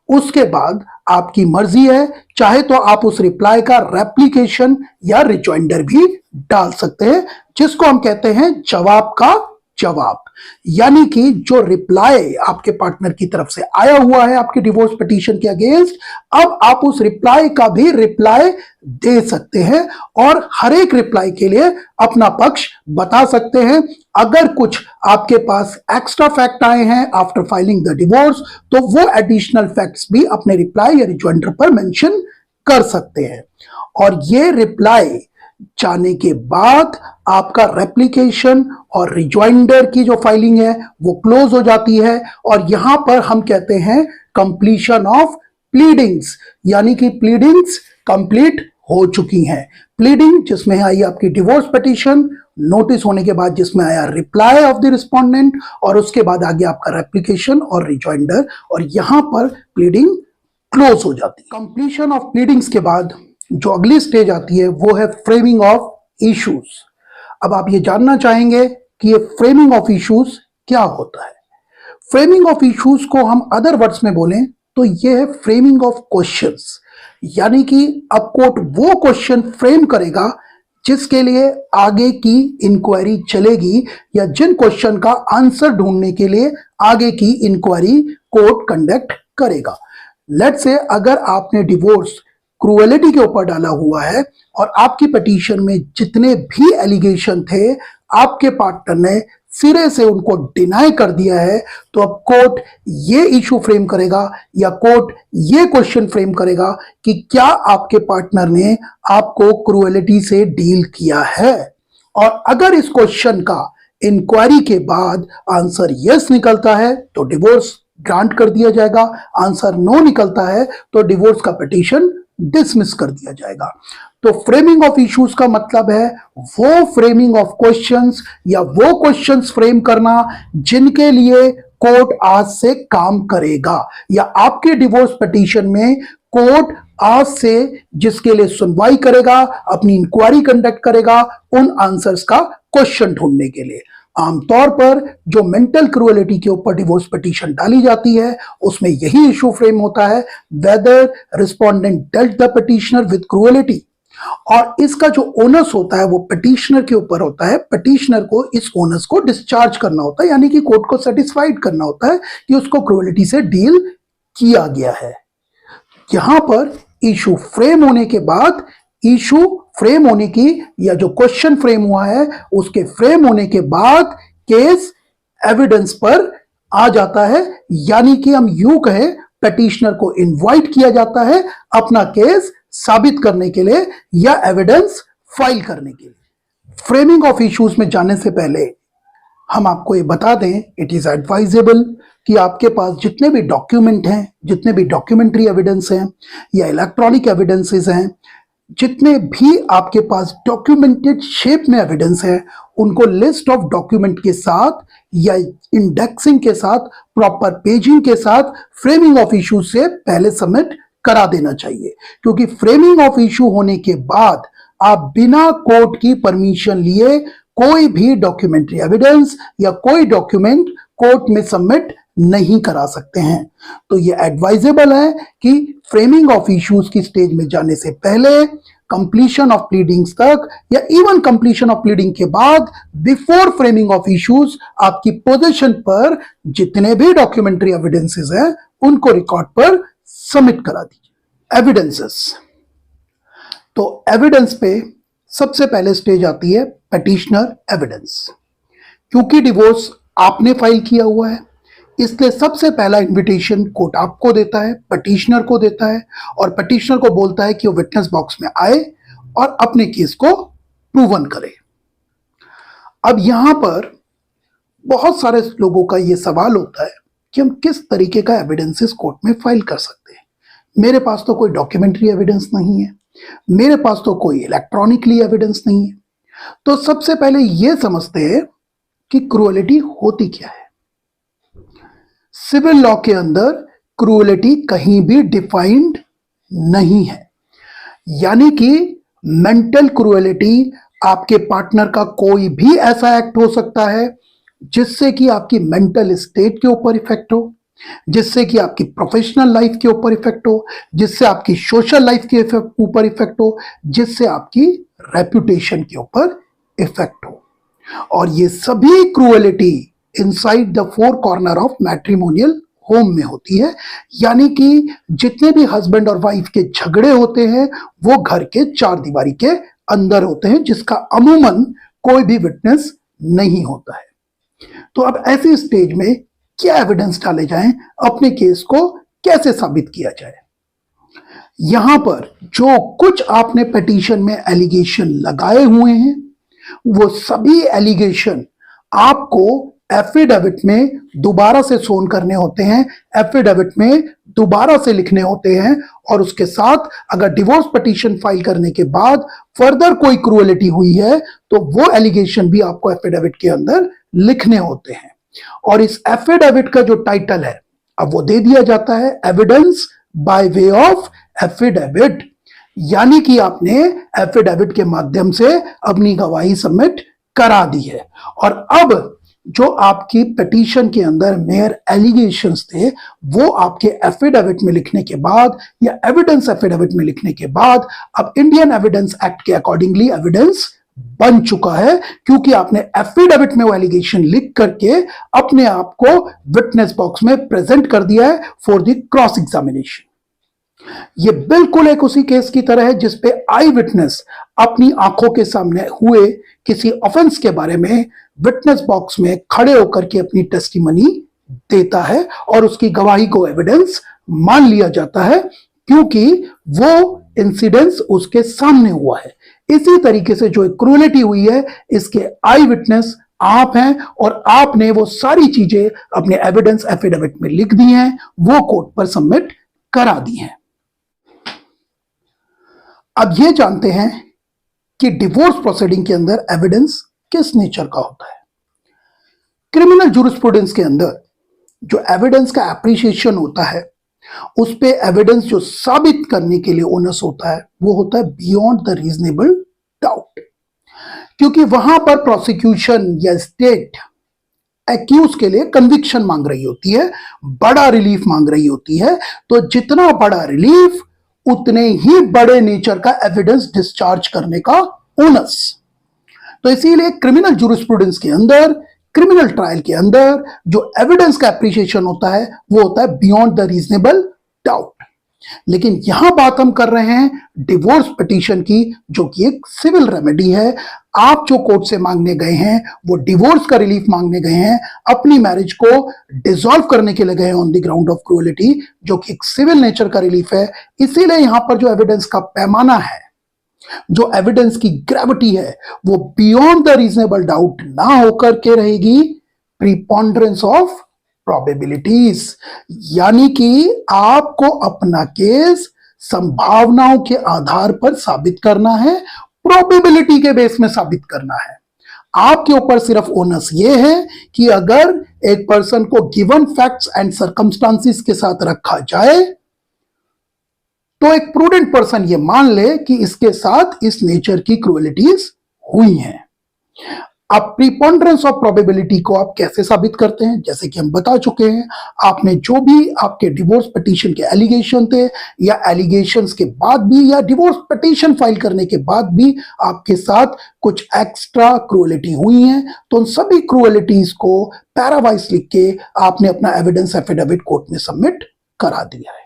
उसके बाद आपकी मर्जी है, चाहे तो आप उस रिप्लाई का रेप्लिकेशन या रिजॉइंडर भी डाल सकते हैं, जिसको हम कहते हैं जवाब का जवाब। यानी कि जो रिप्लाई आपके पार्टनर की तरफ से आया हुआ है आपके डिवोर्स पिटीशन के अगेंस्ट, अब आप उस रिप्लाई का भी रिप्लाई दे सकते हैं और हर एक रिप्लाई के लिए अपना पक्ष बता सकते हैं। अगर कुछ आपके पास एक्स्ट्रा फैक्ट आए हैं आफ्टर फाइलिंग द डिवोर्स, तो वो एडिशनल फैक्ट्स भी अपने रिप्लाई या रिजॉइंडर पर मेंशन कर सकते हैं। और ये रिप्लाई जाने के बाद आपका रेप्लिकेशन और रिजॉइंडर की जो फाइलिंग है वो क्लोज हो जाती है। और यहां पर हम कहते हैं कंप्लीशन ऑफ प्लीडिंग्स, यानी कि प्लीडिंग्स कंप्लीट हो चुकी हैं। प्लीडिंग जिसमें आई आपकी डिवोर्स पिटीशन, नोटिस होने के बाद जिसमें आया रिप्लाई ऑफ द रिस्पोंडेंट, और उसके बाद आ गया आपका रेप्लिकेशन और रिजॉइंडर, और यहां पर प्लीडिंग क्लोज हो जाती है। कंप्लीशन ऑफ प्लीडिंग्स के बाद जो अगली स्टेज आती है वो है फ्रेमिंग ऑफ इश्यूज। अब आप ये जानना चाहेंगे कि ये फ्रेमिंग ऑफ इश्यूज क्या होता है। फ्रेमिंग ऑफ इश्यूज को हम अदर वर्ड्स में बोलें तो ये है फ्रेमिंग ऑफ क्वेश्चंस, यानी कि अब कोर्ट वो क्वेश्चन फ्रेम करेगा जिसके लिए आगे की इंक्वायरी चलेगी, या जिन क्वेश्चन का आंसर ढूंढने के लिए आगे की इंक्वायरी कोर्ट कंडक्ट करेगा। लेट्स से अगर आपने डिवोर्स क्रूएलिटी के ऊपर डाला हुआ है और आपकी पिटीशन में जितने भी एलिगेशन थे आपके पार्टनर ने सिरे से उनको डिनाई कर दिया है, तो अब कोर्ट ये इशू फ्रेम करेगा या कोर्ट ये क्वेश्चन फ्रेम करेगा कि क्या आपके पार्टनर ने आपको क्रूएलिटी से डील किया है। और अगर इस क्वेश्चन का इंक्वायरी के बाद आंसर यस निकलता है तो डिवोर्स ग्रांट कर दिया जाएगा, आंसर नो निकलता है तो डिवोर्स का पिटीशन डिसमिस कर दिया जाएगा। तो फ्रेमिंग ऑफ इश्यूज का मतलब है वो फ्रेमिंग ऑफ क्वेश्चंस या वो क्वेश्चंस फ्रेम करना जिनके लिए कोर्ट आज से काम करेगा, या आपके डिवोर्स पिटीशन में कोर्ट आज से जिसके लिए सुनवाई करेगा, अपनी इंक्वायरी कंडक्ट करेगा उन आंसर्स का क्वेश्चन ढूंढने के लिए। आमतौर पर जो मेंटल क्रूएलिटी के ऊपर डिवोर्स पिटीशन डाली जाती है उसमें यही इशू फ्रेम होता है, whether respondent dealt the petitioner with cruelty. और इसका जो ओनस होता है वो पिटिशनर के ऊपर होता है। पिटिशनर को इस ओनस को डिस्चार्ज करना होता है, यानी कि कोर्ट को सेटिस्फाइड करना होता है कि उसको क्रूएलिटी से डील किया गया है। यहां पर इशू फ्रेम होने के बाद, इशू फ्रेम होने की या जो क्वेश्चन फ्रेम हुआ है उसके फ्रेम होने के बाद केस एविडेंस पर आ जाता है, यानी कि हम यूं कहें पिटिशनर को इनवाइट किया जाता है अपना केस साबित करने के लिए या एविडेंस फाइल करने के लिए। फ्रेमिंग ऑफ इश्यूज में जाने से पहले हम आपको ये बता दें, इट इज एडवाइजेबल कि आपके पास जितने भी डॉक्यूमेंट हैं, जितने भी डॉक्यूमेंट्री एविडेंस हैं या इलेक्ट्रॉनिक एविडेंसेस हैं, जितने भी आपके पास डॉक्यूमेंटेड शेप में एविडेंस है, उनको लिस्ट ऑफ डॉक्यूमेंट के साथ या इंडेक्सिंग के साथ, प्रॉपर पेजिंग के साथ फ्रेमिंग ऑफ इशू से पहले सबमिट करा देना चाहिए। क्योंकि फ्रेमिंग ऑफ इशू होने के बाद आप बिना कोर्ट की परमिशन लिए कोई भी डॉक्यूमेंट्री एविडेंस या कोई डॉक्यूमेंट कोर्ट में सबमिट नहीं करा सकते हैं। तो ये एडवाइजेबल है कि फ्रेमिंग ऑफ इश्यूज की स्टेज में जाने से पहले, कंप्लीशन ऑफ प्लीडिंग्स तक या इवन कंप्लीशन ऑफ प्लीडिंग के बाद, बिफोर फ्रेमिंग ऑफ इश्यूज आपकी पोजीशन पर जितने भी डॉक्यूमेंट्री एविडेंसेस हैं उनको रिकॉर्ड पर सबमिट करा दीजिए। एविडेंसेस, तो एविडेंस पे सबसे पहले स्टेज आती है पिटिशनर एविडेंस। क्योंकि डिवोर्स आपने फाइल किया हुआ है इसलिए सबसे पहला इनविटेशन कोर्ट आपको देता है, पिटिशनर को देता है, और पिटिशनर को बोलता है कि वो विटनेस बॉक्स में आए और अपने केस को प्रूवन करे। अब यहां पर बहुत सारे लोगों का ये सवाल होता है कि हम किस तरीके का एविडेंसेस कोर्ट में फाइल कर सकते हैं। मेरे पास तो कोई डॉक्यूमेंट्री एविडेंस नहीं है, मेरे पास तो कोई इलेक्ट्रॉनिकली एविडेंस नहीं है। तो सबसे पहले यह समझते हैं कि क्रूएलिटी होती क्या है। सिविल लॉ के अंदर क्रूएलिटी कहीं भी डिफाइंड नहीं है। यानी कि मेंटल क्रूएलिटी आपके पार्टनर का कोई भी ऐसा एक्ट हो सकता है जिससे कि आपकी मेंटल स्टेट के ऊपर इफेक्ट हो, जिससे कि आपकी प्रोफेशनल लाइफ के ऊपर इफेक्ट हो, जिससे आपकी सोशल लाइफ के ऊपर इफेक्ट हो, जिससे आपकी रेपुटेशन के ऊपर इफेक्ट हो। और ये सभी cruelty inside the four corner of matrimonial home में होती है। यानी कि जितने भी हस्बैंड और वाइफ के झगड़े होते हैं वो घर के चार दीवारी के अंदर होते हैं, जिसका अमूमन कोई भी विटनेस नहीं होता है। तो अब ऐसी स्टेज में क्या एविडेंस डाले जाएं, अपने केस को कैसे साबित किया जाए। यहां पर जो कुछ आपने पिटीशन में एलिगेशन लगाए हुए हैं वो सभी एलिगेशन आपको एफिडेविट में दोबारा से सोन करने होते हैं, एफिडेविट में दोबारा से लिखने होते हैं। और उसके साथ अगर डिवोर्स पिटीशन फाइल करने के बाद फर्दर कोई क्रूएलिटी हुई है तो वो एलिगेशन भी आपको एफिडेविट के अंदर लिखने होते हैं। और इस एफिडेविट का जो टाइटल है अब वो दे दिया जाता है evidence by way of affidavit. यानी कि आपने एफिडेविट के माध्यम से अपनी गवाही सबमिट करा दी है। और अब जो आपकी पिटीशन के अंदर मेयर एलिगेशंस थे वो आपके एफिडेविट में लिखने के बाद या एविडेंस एफिडेविट में लिखने के बाद अब इंडियन एविडेंस एक्ट के अकॉर्डिंगली एविडेंस बन चुका है, क्योंकि आपने एफिडेविट में वो एलिगेशन लिख करके अपने आप को विटनेस बॉक्स में प्रेजेंट कर दिया है फॉर द क्रॉस एग्जामिनेशन। ये बिल्कुल एक उसी केस की तरह है जिसपे आई विटनेस अपनी आंखों के सामने हुए किसी ऑफेंस के बारे में विटनेस बॉक्स में खड़े होकर के अपनी टेस्टिमनी देता है और उसकी गवाही को एविडेंस मान लिया जाता है, क्योंकि वो इंसिडेंस उसके सामने हुआ है। इसी तरीके से जो क्रूएलिटी हुई है इसके आई विटनेस आप हैं और आपने वो सारी चीजें अपने एविडेंस एफिडेविट में लिख दी हैं, वो कोर्ट पर सबमिट करा दी हैं। अब ये जानते हैं कि डिवोर्स प्रोसीडिंग के अंदर एविडेंस किस नेचर का होता है। क्रिमिनल जूरिस्प्रूडेंस के अंदर जो एविडेंस का एप्रिसिएशन होता है उस पे एविडेंस जो साबित करने के लिए ओनस होता है वो होता है बियॉन्ड द रीजनेबल डाउट, क्योंकि वहां पर प्रोसिक्यूशन या स्टेट एक्यूज के लिए कन्विक्शन मांग रही होती है, बड़ा रिलीफ मांग रही होती है। तो जितना बड़ा रिलीफ उतने ही बड़े नेचर का एविडेंस डिस्चार्ज करने का ओनस। तो इसीलिए क्रिमिनल जूरिस्प्रूडेंस के अंदर, क्रिमिनल ट्रायल के अंदर जो एविडेंस का एप्रिसिएशन होता है वो होता है बियॉन्ड द रीजनेबल डाउट। लेकिन यहां बात हम कर रहे हैं डिवोर्स पिटीशन की, जो कि एक सिविल रेमेडी है। आप जो कोर्ट से मांगने गए हैं वो डिवोर्स का रिलीफ मांगने गए हैं, अपनी मैरिज को डिसॉल्व करने के लिए गए हैं on the ground of cruelty, जो कि एक सिविल नेचर का रिलीफ है। इसीलिए यहां पर जो एविडेंस का पैमाना है, जो एविडेंस की ग्रेविटी है, वो बियॉन्ड द रीजनेबल डाउट ना होकर के रहेगी प्रीपोंडरेंस ऑफ प्रोबेबिलिटीज। यानी कि आपको अपना केस संभावनाओं के आधार पर साबित करना है, प्रोबेबिलिटी के बेस में साबित करना है। आपके ऊपर सिर्फ ओनस ये है कि अगर एक पर्सन को गिवन फैक्ट्स एंड सर्कमस्टांसिस के साथ रखा जाए तो एक प्रूडेंट पर्सन ये मान ले कि इसके साथ इस नेचर की क्रूएलिटीज हुई हैं। अब प्रीपोंडरेंस ऑफ प्रोबेबिलिटी को आप कैसे साबित करते हैं, जैसे कि हम बता चुके हैं, आपने जो भी आपके डिवोर्स पिटीशन के एलिगेशन थे या एलिगेशंस के बाद भी या डिवोर्स पिटीशन फाइल करने के बाद भी आपके साथ कुछ एक्स्ट्रा क्रूएलिटी हुई है, तो उन सभी क्रूएलिटीज को पैरावाइज लिख के आपने अपना एविडेंस एफिडेविट कोर्ट में सबमिट करा दिया है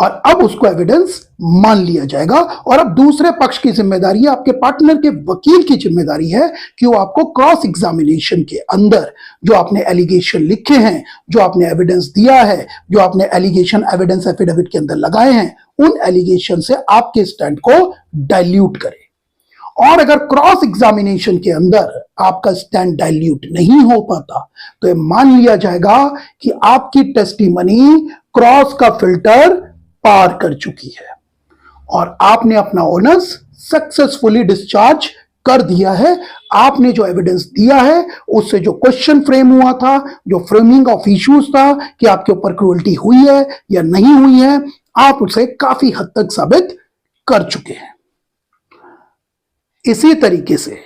और अब उसको एविडेंस मान लिया जाएगा। और अब दूसरे पक्ष की जिम्मेदारी है, आपके पार्टनर के वकील की जिम्मेदारी है कि वो आपको क्रॉस एग्जामिनेशन के अंदर जो आपने एलिगेशन लिखे हैं, जो आपने एविडेंस दिया है, जो आपने एलिगेशन एविडेंस एफिडेविट के अंदर लगाए हैं, उन एलिगेशन से आपके स्टैंड को डाइल्यूट करे। और अगर क्रॉस एग्जामिनेशन के अंदर आपका स्टैंड डाइल्यूट नहीं हो पाता तो ये मान लिया जाएगा कि आपकी टेस्टिमनी क्रॉस का फिल्टर पार कर चुकी है और आपने अपना ओनस सक्सेसफुली डिस्चार्ज कर दिया है। आपने जो एविडेंस दिया है उससे जो क्वेश्चन फ्रेम हुआ था, जो फ्रेमिंग ऑफ इश्यूज था कि आपके ऊपर क्रूअल्टी हुई है या नहीं हुई है, आप उसे काफी हद तक साबित कर चुके हैं। इसी तरीके से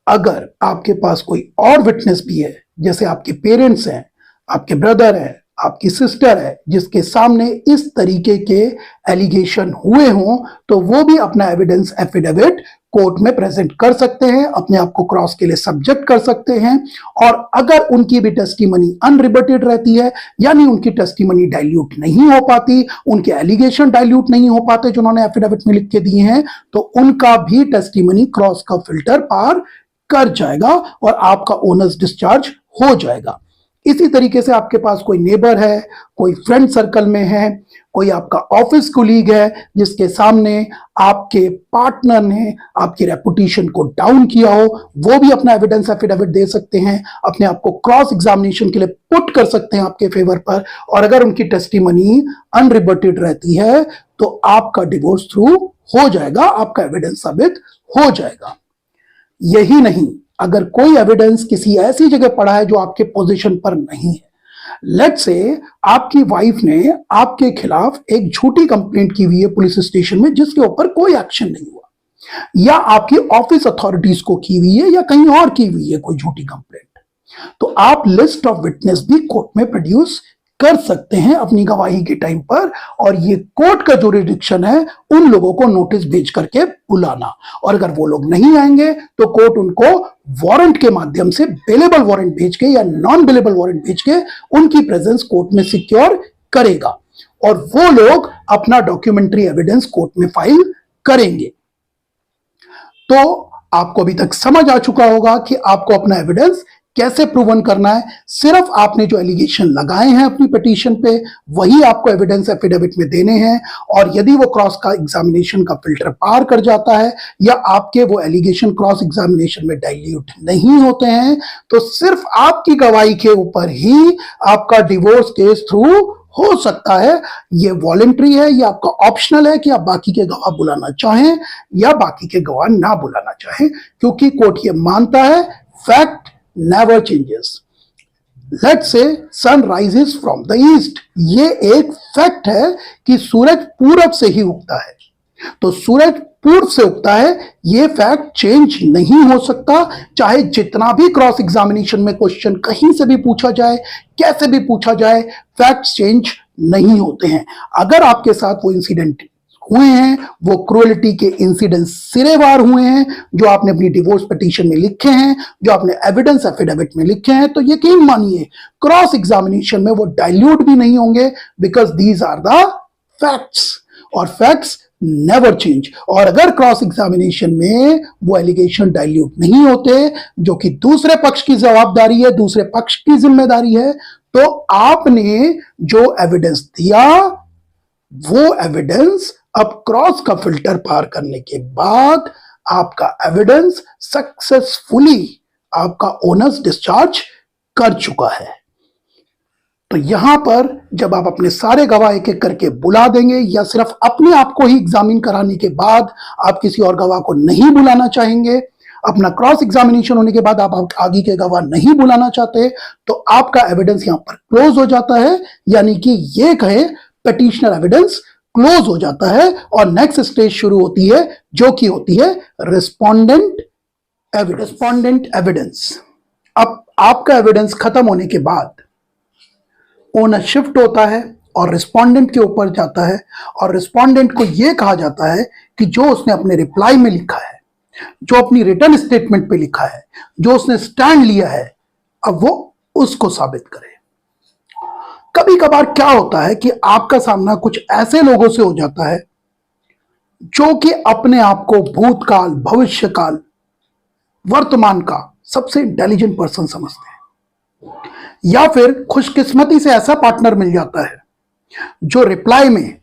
अगर आपके पास कोई और विटनेस भी है, जैसे आपके पेरेंट्स हैं, आपके ब्रदर है, आपकी सिस्टर है, जिसके सामने इस तरीके के एलिगेशन हुए हों, तो वो भी अपना एविडेंस एफिडेविट कोर्ट में प्रेजेंट कर सकते हैं, अपने आप को क्रॉस के लिए सब्जेक्ट कर सकते हैं। और अगर उनकी भी टेस्टिमनी अनरिबटेड रहती है, यानी उनकी टेस्टिमनी डाइल्यूट नहीं हो पाती, उनके एलिगेशन डाइल्यूट नहीं हो पाते जो उन्होंने एफिडेविट में लिख के दिए हैं, तो उनका भी टेस्टिमनी क्रॉस का फिल्टर पार कर जाएगा और आपका ओनर्स डिस्चार्ज हो जाएगा। इसी तरीके से आपके पास कोई नेबर है, कोई फ्रेंड सर्कल में है, कोई आपका ऑफिस कोलीग है जिसके सामने आपके पार्टनर ने आपकी रेपुटेशन को डाउन किया हो, वो भी अपना एविडेंस एफिडेविट दे सकते हैं, अपने आप को क्रॉस एग्जामिनेशन के लिए पुट कर सकते हैं आपके फेवर पर। और अगर उनकी टेस्टिमनी अनरिबटेड रहती है तो आपका डिवोर्स थ्रू हो जाएगा, आपका एविडेंस साबित हो जाएगा। यही नहीं, अगर कोई एविडेंस किसी ऐसी जगह पड़ा है जो आपके पोजीशन पर नहीं है, लेट्स से आपकी वाइफ ने आपके खिलाफ एक झूठी कंप्लेंट की हुई है पुलिस स्टेशन में जिसके ऊपर कोई एक्शन नहीं हुआ, या आपकी ऑफिस अथॉरिटीज को की हुई है या कहीं और की हुई है कोई झूठी कंप्लेंट, तो आप लिस्ट ऑफ विटनेस भी कोर्ट में प्रोड्यूस कर सकते हैं अपनी गवाही के टाइम पर। और ये कोर्ट का जुरिडिक्शन है उन लोगों को नोटिस भेज करके बुलाना, और अगर वो लोग नहीं आएंगे तो कोर्ट उनको वारंट के माध्यम से बेलेबल वारंट भेज के या नॉन बेलेबल वारंट भेज के उनकी प्रेजेंस कोर्ट में सिक्योर करेगा, और वो लोग अपना डॉक्यूमेंट्री एविडेंस कोर्ट में फाइल करेंगे। तो आपको अभी तक समझ आ चुका होगा कि आपको अपना एविडेंस कैसे प्रूवन करना है। सिर्फ आपने जो एलिगेशन लगाए हैं अपनी पिटीशन पे वही आपको एविडेंस एफिडेविट में देने हैं, और यदि वो क्रॉस का एग्जामिनेशन का फिल्टर पार कर जाता है या आपके वो एलिगेशन क्रॉस एग्जामिनेशन में डाइल्यूट नहीं होते हैं, तो सिर्फ आपकी गवाही के ऊपर ही आपका डिवोर्स केस थ्रू हो सकता है। ये वॉलेंट्री है, ये आपका ऑप्शनल है कि आप बाकी के गवाह बुलाना चाहें या बाकी के गवाह ना बुलाना चाहें, क्योंकि कोर्ट ये मानता है fact never changes. Let's say sun rises from the east. ये एक फैक्ट है कि सूरज पूरब से ही उगता है, तो सूरज पूर्व से उगता है, ये फैक्ट चेंज नहीं हो सकता, चाहे जितना भी क्रॉस एग्जामिनेशन में क्वेश्चन कहीं से भी पूछा जाए, कैसे भी पूछा जाए, फैक्ट्स चेंज नहीं होते हैं। अगर आपके साथ वो इंसिडेंट हुए हैं, वो क्रूएलिटी के इंसिडेंट सिरेवार हुए हैं जो आपने अपनी डिवोर्स पिटीशन में लिखे हैं, जो आपने एविडेंस एफिडेविट में लिखे हैं, तो यकीन मानिए क्रॉस एग्जामिनेशन में वो डाइल्यूट भी नहीं होंगे, because these are the facts, और फैक्ट्स नेवर चेंज। और अगर क्रॉस एग्जामिनेशन में वो एलिगेशन डाइल्यूट नहीं होते, जो कि दूसरे पक्ष की जवाबदारी है, दूसरे पक्ष की जिम्मेदारी है, तो आपने जो एविडेंस दिया वो एविडेंस अब क्रॉस का फिल्टर पार करने के बाद आपका एविडेंस सक्सेसफुली आपका ओनर्स डिस्चार्ज कर चुका है। तो यहां पर जब आप अपने सारे गवाह एक एक करके बुला देंगे, या सिर्फ अपने आप को ही एग्जामिन कराने के बाद आप किसी और गवाह को नहीं बुलाना चाहेंगे, अपना क्रॉस एग्जामिनेशन होने के बाद आप आगे के गवाह नहीं बुलाना चाहते, तो आपका एविडेंस यहां पर क्लोज हो जाता है, यानी कि ये कहे पिटीशनर एविडेंस क्लोज हो जाता है, और नेक्स्ट स्टेज शुरू होती है जो कि होती है रिस्पोंडेंट एविडेंस। अब आपका एविडेंस खत्म होने के बाद ओनर शिफ्ट होता है और रिस्पोंडेंट के ऊपर जाता है, और रिस्पोंडेंट को यह कहा जाता है कि जो उसने अपने रिप्लाई में लिखा है, जो अपनी रिटर्न स्टेटमेंट पे लिखा है, जो उसने स्टैंड लिया है, अब वो उसको साबित करे। कभी कभार क्या होता है कि आपका सामना कुछ ऐसे लोगों से हो जाता है जो कि अपने आप को भूतकाल, भविष्यकाल, वर्तमान का सबसे इंटेलिजेंट पर्सन समझते हैं, या फिर खुशकिस्मती से ऐसा पार्टनर मिल जाता है जो रिप्लाई में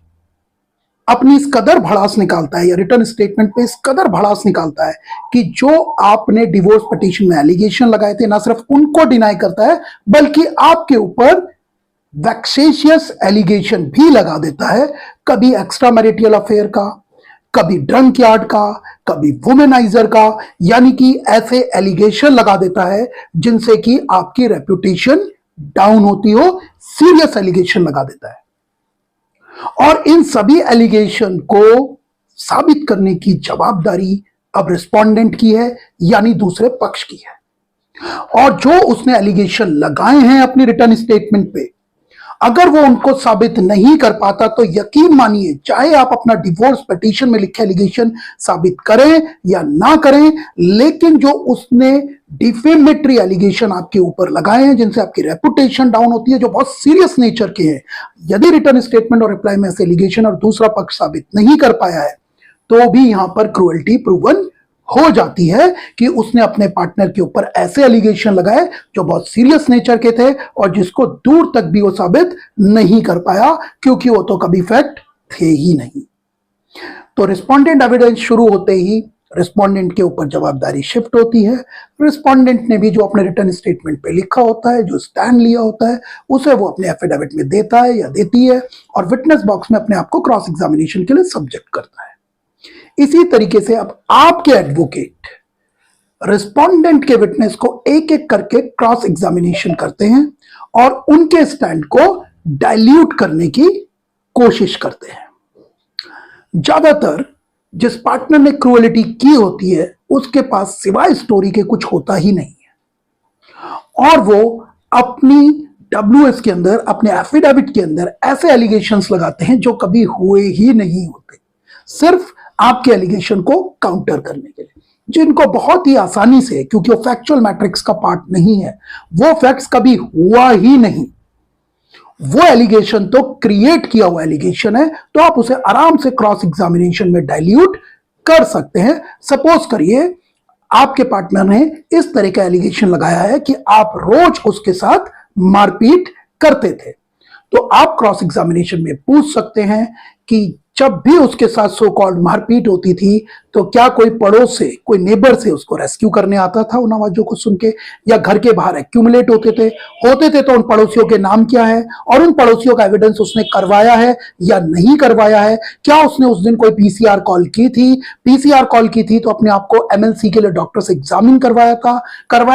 अपनी इस कदर भड़ास निकालता है या रिटर्न स्टेटमेंट पे इस कदर भड़ास निकालता है कि जो आपने डिवोर्स पिटीशन में एलिगेशन लगाए थे ना सिर्फ उनको डिनाई करता है, बल्कि आपके ऊपर वैक्सेशियस एलिगेशन भी लगा देता है, कभी एक्स्ट्रा मैरिटल अफेयर का, कभी ड्रंक यार्ड का, कभी वुमेनाइजर का, यानी कि ऐसे एलिगेशन लगा देता है जिनसे कि आपकी रेपुटेशन डाउन होती हो, सीरियस एलिगेशन लगा देता है। और इन सभी एलिगेशन को साबित करने की जवाबदारी अब रिस्पोंडेंट की है, यानी दूसरे पक्ष की है। और जो उसने एलिगेशन लगाए हैं अपनी रिटर्न स्टेटमेंट पे, अगर वो उनको साबित नहीं कर पाता तो यकीन मानिए, चाहे आप अपना डिवोर्स पिटीशन में लिखे एलिगेशन साबित करें या ना करें, लेकिन जो उसने डिफेमेटरी एलिगेशन आपके ऊपर लगाए हैं जिनसे आपकी रेपुटेशन डाउन होती है, जो बहुत सीरियस नेचर के हैं, यदि रिटर्न स्टेटमेंट और रिप्लाई में ऐसे एलिगेशन और दूसरा पक्ष साबित नहीं कर पाया है तो भी यहां पर क्रूएल्टी प्रूवन हो जाती है कि उसने अपने पार्टनर के ऊपर ऐसे एलिगेशन लगाए जो बहुत सीरियस नेचर के थे और जिसको दूर तक भी वो साबित नहीं कर पाया, क्योंकि वो तो कभी फैक्ट थे ही नहीं। तो रिस्पोंडेंट एविडेंस शुरू होते ही रिस्पोंडेंट के ऊपर जवाबदारी शिफ्ट होती है। रिस्पोंडेंट ने भी जो अपने रिटर्न स्टेटमेंट पे लिखा होता है, जो स्टैंड लिया होता है, उसे वो अपने एफिडेविट में देता है या देती है और विटनेस बॉक्स में अपने आप को क्रॉस एग्जामिनेशन के लिए सब्जेक्ट करता है। इसी तरीके से अब आपके एडवोकेट रिस्पोंडेंट के विटनेस को एक एक करके क्रॉस एग्जामिनेशन करते हैं और उनके स्टैंड को डाइल्यूट करने की कोशिश करते हैं। ज्यादातर जिस पार्टनर ने क्रूएलिटी की होती है उसके पास सिवाय स्टोरी के कुछ होता ही नहीं है और वो अपनी डब्ल्यूएस के अंदर, अपने एफिडेविट के अंदर ऐसे एलिगेशंस लगाते हैं जो कभी हुए ही नहीं होते, सिर्फ आपके एलिगेशन को काउंटर करने के लिए, जिनको बहुत ही आसानी से, क्योंकि वो फैक्चुअल मैट्रिक्स का पार्ट नहीं है, वो फैक्ट्स कभी हुआ ही नहीं, वो एलिगेशन तो क्रिएट किया हुआ एलिगेशन है, तो आप उसे आराम से क्रॉस एग्जामिनेशन में डाइल्यूट कर सकते हैं। सपोज करिए आपके पार्टनर ने इस तरह का एलिगेशन लगाया है कि आप रोज उसके साथ मारपीट करते थे, तो आप क्रॉस एग्जामिनेशन में पूछ सकते हैं कि जब भी उसके साथ सो कॉल्ड मारपीट होती थी तो क्या कोई पड़ोस से, कोई नेबर से उसको रेस्क्यू करने आता था उन आवाजों को सुन के, या घर के बाहर एक्यूमुलेट होते थे तो उन पड़ोसियों के नाम क्या है और उन पड़ोसियों का एविडेंस उसने करवाया है या नहीं करवाया है, क्या उसने उस दिन कोई पीसीआर कॉल की थी, पीसीआर कॉल की थी तो अपने आप को एमएलसी के लिए डॉक्टर से एग्जामिन करवाया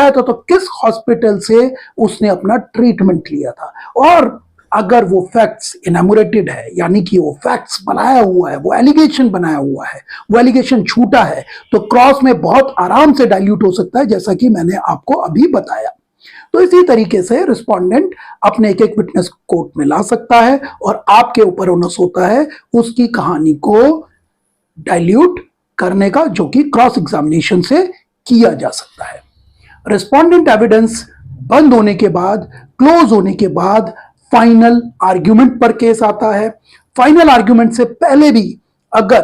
था तो किस हॉस्पिटल से उसने अपना ट्रीटमेंट लिया था। और अगर वो फैक्ट्स इनैमोरेटेड है, यानी कि वो फैक्ट्स बनाया हुआ है, वो एलिगेशन बनाया हुआ है, वो एलिगेशन झूठा है, तो क्रॉस में बहुत आराम से डाइल्यूट हो सकता है, जैसा कि मैंने आपको अभी बताया। तो इसी तरीके से रिस्पोंडेंट अपने एक एक विटनेस कोर्ट में ला सकता है और आपके ऊपर ओनस होता है उसकी कहानी को डाइल्यूट करने का, जो कि क्रॉस एग्जामिनेशन से किया जा सकता है। रिस्पोंडेंट एविडेंस बंद होने के बाद, क्लोज होने के बाद फाइनल आर्ग्यूमेंट पर केस आता है। फाइनल आर्ग्यूमेंट से पहले भी अगर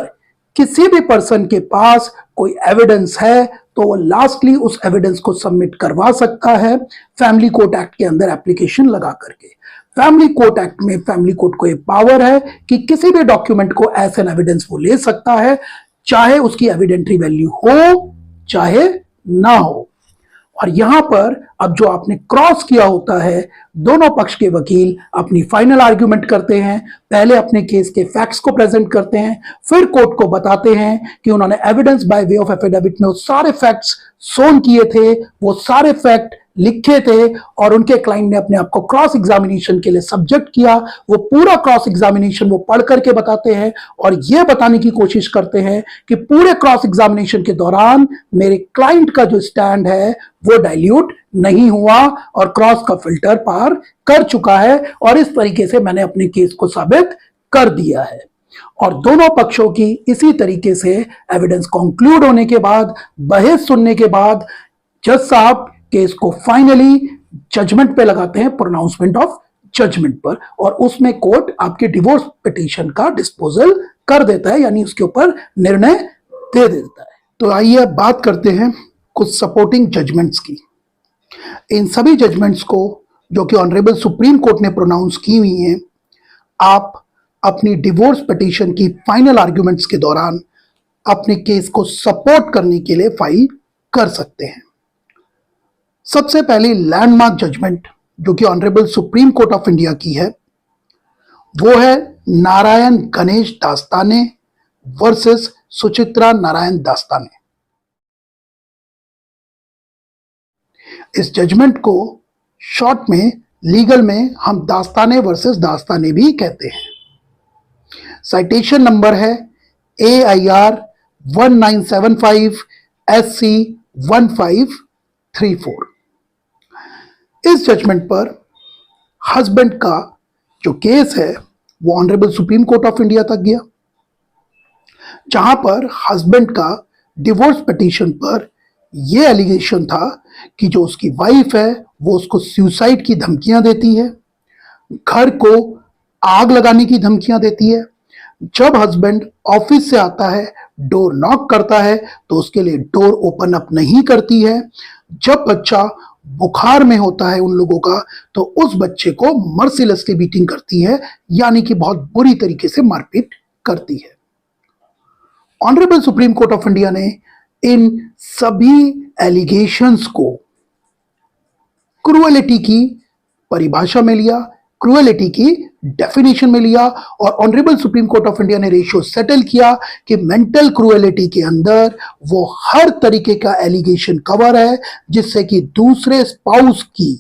किसी भी पर्सन के पास कोई एविडेंस है तो वो लास्टली उस एविडेंस को सबमिट करवा सकता है फैमिली कोर्ट एक्ट के अंदर एप्लीकेशन लगा करके। फैमिली कोर्ट एक्ट में फैमिली कोर्ट को ये पावर है कि किसी भी डॉक्यूमेंट को एज एन एविडेंस वो ले सकता है, चाहे उसकी एविडेंटरी वैल्यू हो चाहे ना हो। और यहां पर अब जो आपने क्रॉस किया होता है, दोनों पक्ष के वकील अपनी फाइनल आर्ग्यूमेंट करते हैं, पहले अपने केस के फैक्ट्स को प्रेजेंट करते हैं, फिर कोर्ट को बताते हैं कि उन्होंने evidence by way of affidavit में वो सारे फैक्ट्स सोन किए थे, वो सारे फैक्ट लिखे थे और उनके क्लाइंट ने अपने आप को क्रॉस एग्जामिनेशन के लिए सब्जेक्ट किया। वो पूरा क्रॉस एग्जामिनेशन वो पढ़ करके बताते हैं और ये बताने की कोशिश करते हैं कि पूरे क्रॉस एग्जामिनेशन के दौरान मेरे क्लाइंट का जो स्टैंड है वो डाइल्यूट नहीं हुआ और क्रॉस का फिल्टर पार कर चुका है और इस तरीके से मैंने अपने केस को साबित कर दिया है। और दोनों पक्षों की इसी तरीके से एविडेंस कंक्लूड होने के बाद, बहस सुनने के बाद, जज साहब केस को फाइनली जजमेंट पे लगाते हैं, प्रोनाउंसमेंट ऑफ जजमेंट पर, और उसमें कोर्ट आपके डिवोर्स पिटीशन का डिस्पोजल कर देता है, यानी उसके ऊपर निर्णय दे देता है। तो आइए अब बात करते हैं कुछ सपोर्टिंग जजमेंट्स की। इन सभी जजमेंट्स को जो कि ऑनरेबल सुप्रीम कोर्ट ने प्रोनाउंस की हुई हैं, आप अपनी डिवोर्स पिटीशन की फाइनल आर्ग्यूमेंट्स के दौरान अपने केस को सपोर्ट करने के लिए फाइल कर सकते हैं। सबसे पहली लैंडमार्क जजमेंट जो कि honourable supreme court of India की है, वो है नारायण गणेश दास्ताने वर्सेस सुचित्रा नारायण दास्ताने। इस जजमेंट को शॉर्ट में लीगल में हम दास्ताने वर्सेस दास्ताने भी कहते हैं। साइटेशन नंबर है AIR 1975 SC 1534। इस जजमेंट पर हस्बैंड का जो केस है वो honourable supreme court of India तक गया, जहां पर हस्बैंड का डिवोर्स पिटीशन पर यह एलिगेशन था कि जो उसकी वाइफ है वो उसको सुसाइड की धमकियां देती है, घर को आग लगाने की धमकियां देती है। जब हस्बैंड ऑफिस से आता है, डोर नॉक करता है तो उसके लिए डोर ओपन अप नहीं करती है। जब बच्चा बुखार में होता है उन लोगों का, तो उस बच्चे को मर्सिलेसली बीटिंग करती है, यानी कि बहुत बुरी तरीके से मारपीट करती है। Honourable supreme court of India ने इन सभी एलिगेशंस को क्रूएलिटी की परिभाषा में लिया, क्रूएलिटी की डेफिनेशन में लिया, और honourable supreme court of India ने रेशियो सेटल किया कि मेंटल क्रूएलिटी के अंदर वो हर तरीके का एलिगेशन कवर है जिससे कि दूसरे स्पाउस की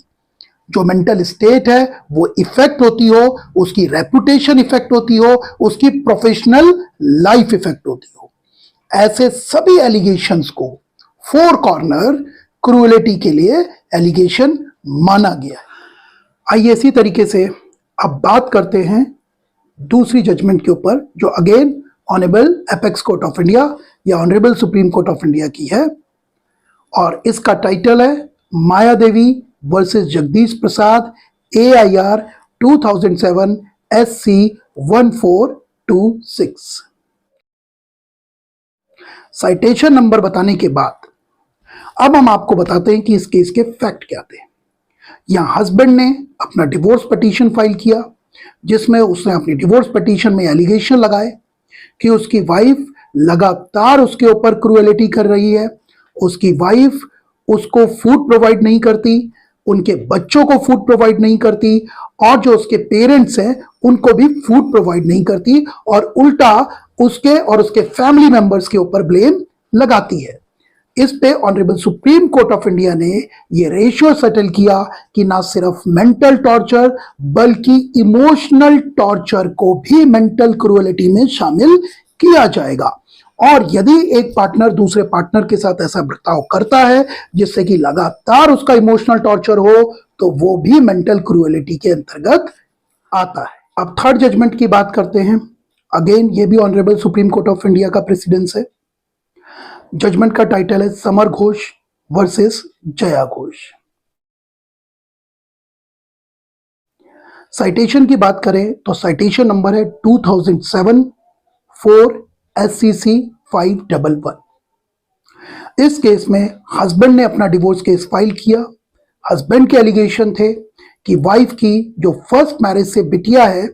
जो मेंटल स्टेट है वो इफेक्ट होती हो, उसकी रेपुटेशन इफेक्ट होती हो, उसकी प्रोफेशनल लाइफ इफेक्ट होती हो। ऐसे सभी एलिगेशंस को फोर कॉर्नर क्रूएलिटी के लिए एलिगेशन माना गया है। आइए इसी तरीके से अब बात करते हैं दूसरी जजमेंट के ऊपर, जो again honourable apex court of India या honourable supreme court of India की है, और इसका टाइटल है Maya Devi versus Jagdish Prasad AIR 2007 SC 1426। Citation number बताने के बाद अब हम आपको बताते हैं कि इस केस के फैक्ट क्या थे। यहां हस्बैंड ने अपना डिवोर्स पिटीशन फाइल किया, जिसमें उसने अपनी डिवोर्स पिटीशन में एलिगेशन लगाए कि उसकी वाइफ लगातार उसके ऊपर क्रूएलिटी कर रही है, उसकी वाइफ उसको फूड प्रोवाइड नहीं करती, उनके बच्चों को फूड प्रोवाइड नहीं करती, और जो उसके पेरेंट्स हैं उनको भी फूड प्रोवाइड नहीं करती, और उल्टा उसके और उसके फैमिली मेंबर्स के ऊपर ब्लेम लगाती है। इस पे honourable supreme court of India ने ये रेशियो सेटल किया कि ना सिर्फ मेंटल टॉर्चर बल्कि इमोशनल टॉर्चर को भी मेंटल क्रूएलिटी में शामिल किया जाएगा, और यदि एक पार्टनर दूसरे पार्टनर के साथ ऐसा बर्ताव करता है जिससे कि लगातार उसका इमोशनल टॉर्चर हो, तो वो भी मेंटल क्रूएलिटी के अंतर्गत आता है। अब थर्ड जजमेंट की बात करते हैं। अगेन ये भी honourable supreme court of India का प्रेसिडेंस है। जजमेंट का टाइटल है summer Ghosh versus Jaya Ghosh. Citation की बात करें तो साइटेशन नंबर है 2007 4 SCC 511। इस केस में हस्बैंड ने अपना डिवोर्स केस फाइल किया। हस्बैंड के एलिगेशन थे कि वाइफ की जो फर्स्ट मैरिज से बिटिया है,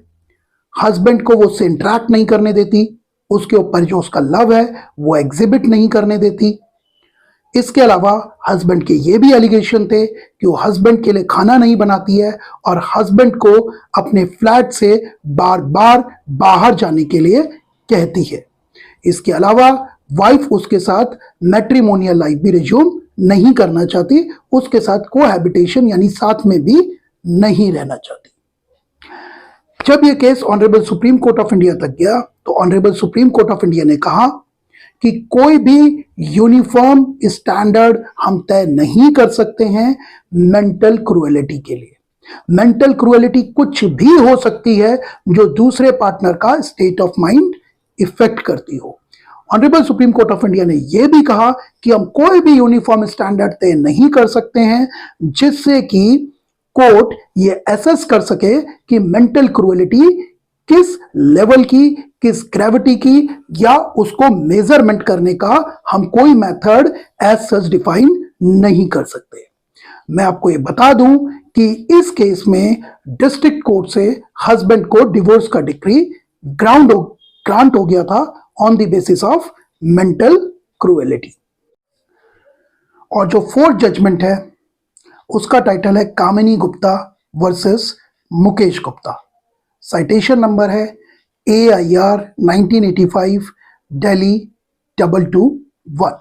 हस्बैंड को वो उससे इंटरेक्ट नहीं करने देती, उसके ऊपर जो उसका लव है वो एग्जिबिट नहीं करने देती। इसके अलावा हस्बैंड के ये भी एलिगेशन थे कि वो हस्बैंड के लिए खाना नहीं बनाती है और हस्बैंड को अपने फ्लैट से बार बार बाहर जाने के लिए कहती है। इसके अलावा वाइफ उसके साथ मैट्रिमोनियल लाइफ भी रिज्यूम नहीं करना चाहती, उसके साथ कोहैबिटेशन यानी साथ में भी नहीं रहना चाहती। जब यह case honourable supreme court of India तक गया तो honourable supreme court of India ने कहा कि कोई भी यूनिफॉर्म स्टैंडर्ड हम तय नहीं कर सकते हैं मेंटल क्रूएलिटी के लिए। मेंटल क्रूएलिटी कुछ भी हो सकती है जो दूसरे पार्टनर का स्टेट ऑफ माइंड इफेक्ट करती हो। Honourable supreme court of India ने यह भी कहा कि हम कोई भी यूनिफॉर्म स्टैंडर्ड तय नहीं कर सकते हैं जिससे कि कोर्ट ये एसेस कर सके कि मेंटल क्रूएलिटी किस लेवल की, किस ग्रेविटी की, या उसको मेजरमेंट करने का हम कोई मेथड एज सच डिफाइन नहीं कर सकते। मैं आपको ये बता दूं कि इस केस में डिस्ट्रिक्ट कोर्ट से हस्बैंड को डिवोर्स का डिक्री ग्रांट हो गया था on the basis of mental cruelty. और जो फोर्थ जजमेंट है उसका टाइटल है Kamini Gupta versus Mukesh Gupta. Citation number है AIR 1985 दिल्ली 62221।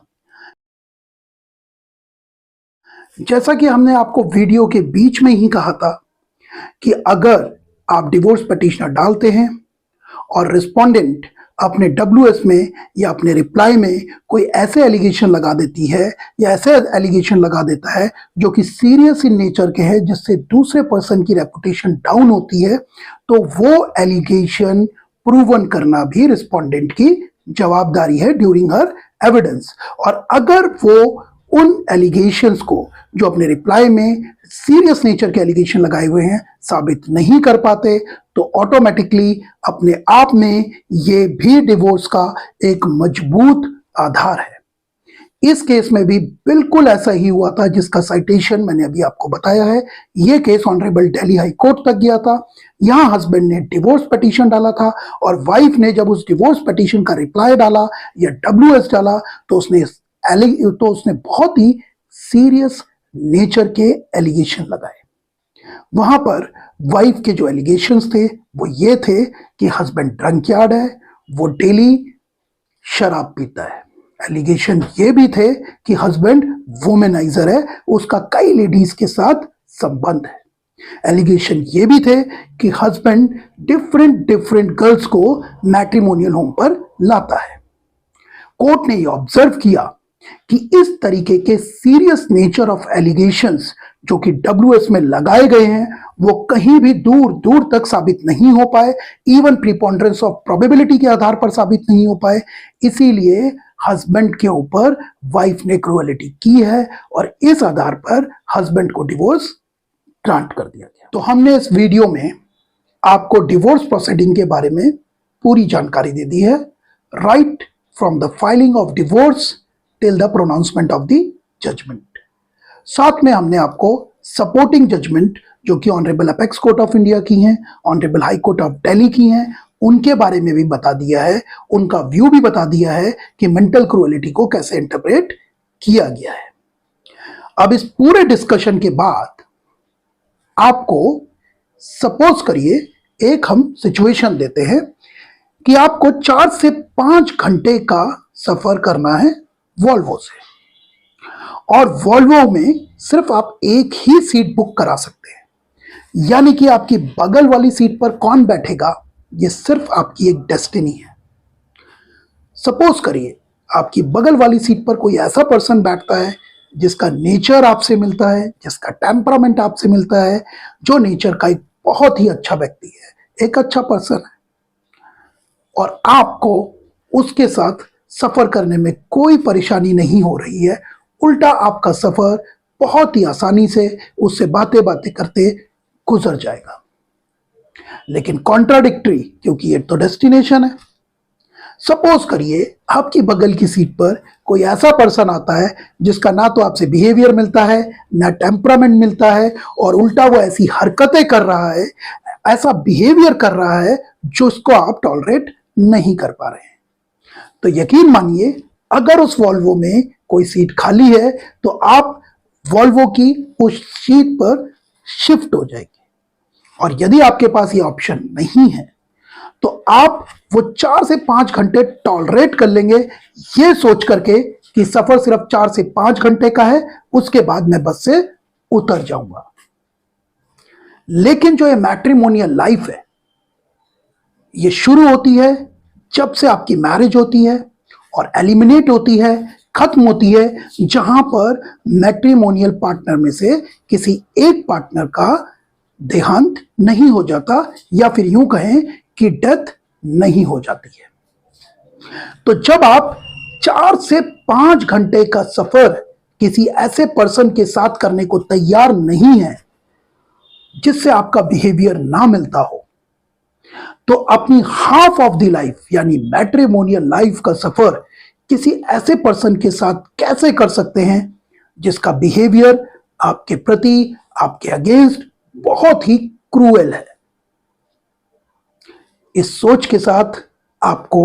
जैसा कि हमने आपको वीडियो के बीच में ही कहा था कि अगर आप डिवोर्स पिटीशनर डालते हैं और रिस्पोंडेंट अपने WS में या अपने रिप्लाई में कोई ऐसे एलिगेशन लगा देती है या ऐसे एलिगेशन लगा देता है जो कि सीरियस इन नेचर के हैं, जिससे दूसरे पर्सन की रेपुटेशन डाउन होती है, तो वो एलिगेशन प्रूवन करना भी रिस्पोंडेंट की जवाबदारी है ड्यूरिंग हर एविडेंस। और अगर वो उन एलिगेशंस को जो अपने रिप्लाई में सीरियस नेचर के एलिगेशन लगाए हुए हैं साबित नहीं कर पाते, तो ऑटोमेटिकली अपने आप में ये भी डिवोर्स का एक मजबूत आधार है। इस केस में भी बिल्कुल ऐसा ही हुआ था जिसका साइटेशन मैंने अभी आपको बताया है। ये case honourable Delhi high court तक गया था। यहां हस्बैंड ने डिवोर्स पिटीशन डाला था और वाइफ ने जब उस डिवोर्स पिटीशन का रिप्लाई डाला या WS डाला तो उसने बहुत ही सीरियस नेचर के एलिगेशन लगाए। वहां पर वाइफ के जो एलिगेशंस थे वो ये थे कि हस्बैंड ड्रंकयार्ड है, वो डेली शराब पीता है। एलिगेशन ये भी थे कि हस्बैंड वुमेनाइजर है, उसका कई लेडीज के साथ संबंध है। एलिगेशन ये भी थे कि हस्बैंड डिफरेंट गर्ल्स को मैट्रिमोनियल होम पर लाता है। कोर्ट ने ये ऑब्जर्व किया कि इस तरीके के सीरियस नेचर ऑफ एलिगेशंस जो कि WS में लगाए गए हैं वो कहीं भी दूर दूर तक साबित नहीं हो पाए, इवन प्रीपोंडरेंस ऑफ प्रोबेबिलिटी के आधार पर साबित नहीं हो पाए। इसीलिए हस्बैंड के ऊपर वाइफ ने क्रूएलिटी की है और इस आधार पर हस्बैंड को डिवोर्स ग्रांट कर दिया गया। तो हमने इस वीडियो में आपको डिवोर्स प्रोसीडिंग के बारे में पूरी जानकारी दे दी है, right from the filing of divorce till the pronouncement of the judgement. साथ में हमने आपको सपोर्टिंग जजमेंट जो कि honourable apex court of India की हैं, honourable high court of Delhi की हैं, उनके बारे में भी बता दिया है, उनका व्यू भी बता दिया है कि मेंटल क्रूएलिटी को कैसे इंटरप्रेट किया गया है। अब इस पूरे डिस्कशन के बाद आपको सपोज करिए एक हम सिचुएशन देते हैं कि आपको 4 से 5 घंटे का सफर करना है वॉल्वो से, और वॉल्वो में सिर्फ आप एक ही सीट बुक करा सकते हैं, यानी कि आपकी बगल वाली सीट पर कौन बैठेगा ये सिर्फ आपकी एक डेस्टिनी है। सपोज करिए आपकी बगल वाली सीट पर कोई ऐसा पर्सन बैठता है जिसका नेचर आपसे मिलता है, जिसका टेम्परामेंट आपसे मिलता है, जो नेचर का एक बहुत ही अच्छा व्यक्ति है, एक अच्छा पर्सन है, और आपको उसके साथ सफर करने में कोई परेशानी नहीं हो रही है, उल्टा आपका सफर बहुत ही आसानी से उससे बातें करते गुजर जाएगा। लेकिन कॉन्ट्राडिक्टरी, क्योंकि ये तो डेस्टिनेशन है। सपोज करिए आपकी बगल की सीट पर कोई ऐसा पर्सन आता है जिसका ना तो आपसे बिहेवियर मिलता है, ना टेम्परामेंट मिलता है, और उल्टा वो ऐसी हरकतें कर रहा है, ऐसा बिहेवियर कर रहा है जिसको आप टॉलरेट नहीं कर पा रहे हैं। तो यकीन मानिए अगर उस वॉल्वो में कोई सीट खाली है तो आप वॉल्वो की उस सीट पर शिफ्ट हो जाएगी, और यदि आपके पास ये ऑप्शन नहीं है तो आप वो 4 से 5 घंटे टॉलरेट कर लेंगे, ये सोच करके कि सफर सिर्फ 4 से 5 घंटे का है, उसके बाद मैं बस से उतर जाऊंगा। लेकिन जो ये मैट्रिमोनियल लाइफ है ये शुरू होती है जब से आपकी मैरिज होती है और एलिमिनेट होती है, खत्म होती है जहां पर मैट्रिमोनियल पार्टनर में से किसी एक पार्टनर का देहांत नहीं हो जाता, या फिर यूं कहें कि डेथ नहीं हो जाती है। तो जब आप 4 से 5 घंटे का सफर किसी ऐसे पर्सन के साथ करने को तैयार नहीं है जिससे आपका बिहेवियर ना मिलता हो, तो अपनी हाफ ऑफ द लाइफ यानी मैट्रिमोनियल लाइफ का सफर किसी ऐसे पर्सन के साथ कैसे कर सकते हैं जिसका बिहेवियर आपके प्रति, आपके अगेंस्ट बहुत ही क्रूएल है। इस सोच के साथ आपको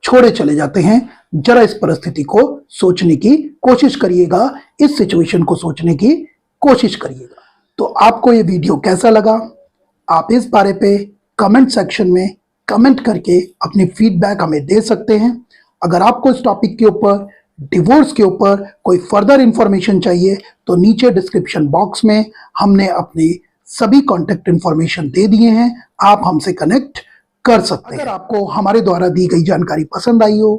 छोड़े चले जाते हैं। जरा इस परिस्थिति को सोचने की कोशिश करिएगा, इस सिचुएशन को सोचने की कोशिश करिएगा। तो आपको ये वीडियो कैसा लगा, आप इस बारे पे कमेंट सेक्शन में कमेंट करके अपनी फीडबैक हमें दे सकते हैं। अगर आपको इस टॉपिक के ऊपर, डिवोर्स के ऊपर कोई फर्दर इंफॉर्मेशन चाहिए तो नीचे डिस्क्रिप्शन बॉक्स में हमने अपनी सभी कॉन्टेक्ट इंफॉर्मेशन दे दिए हैं, आप हमसे कनेक्ट कर सकते हैं। अगर आपको हमारे द्वारा दी गई जानकारी पसंद आई हो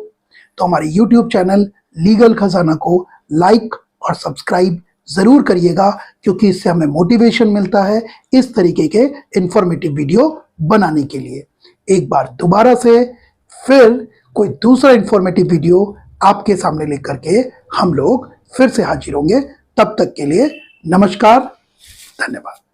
तो हमारे YouTube चैनल लीगल खजाना को लाइक और सब्सक्राइब जरूर करिएगा, क्योंकि इससे हमें मोटिवेशन मिलता है इस तरीके के इंफॉर्मेटिव वीडियो बनाने के लिए। एक बार दोबारा से फिर कोई दूसरा इंफॉर्मेटिव वीडियो आपके सामने लेकर के हम लोग फिर से हाजिर होंगे। तब तक के लिए नमस्कार, धन्यवाद।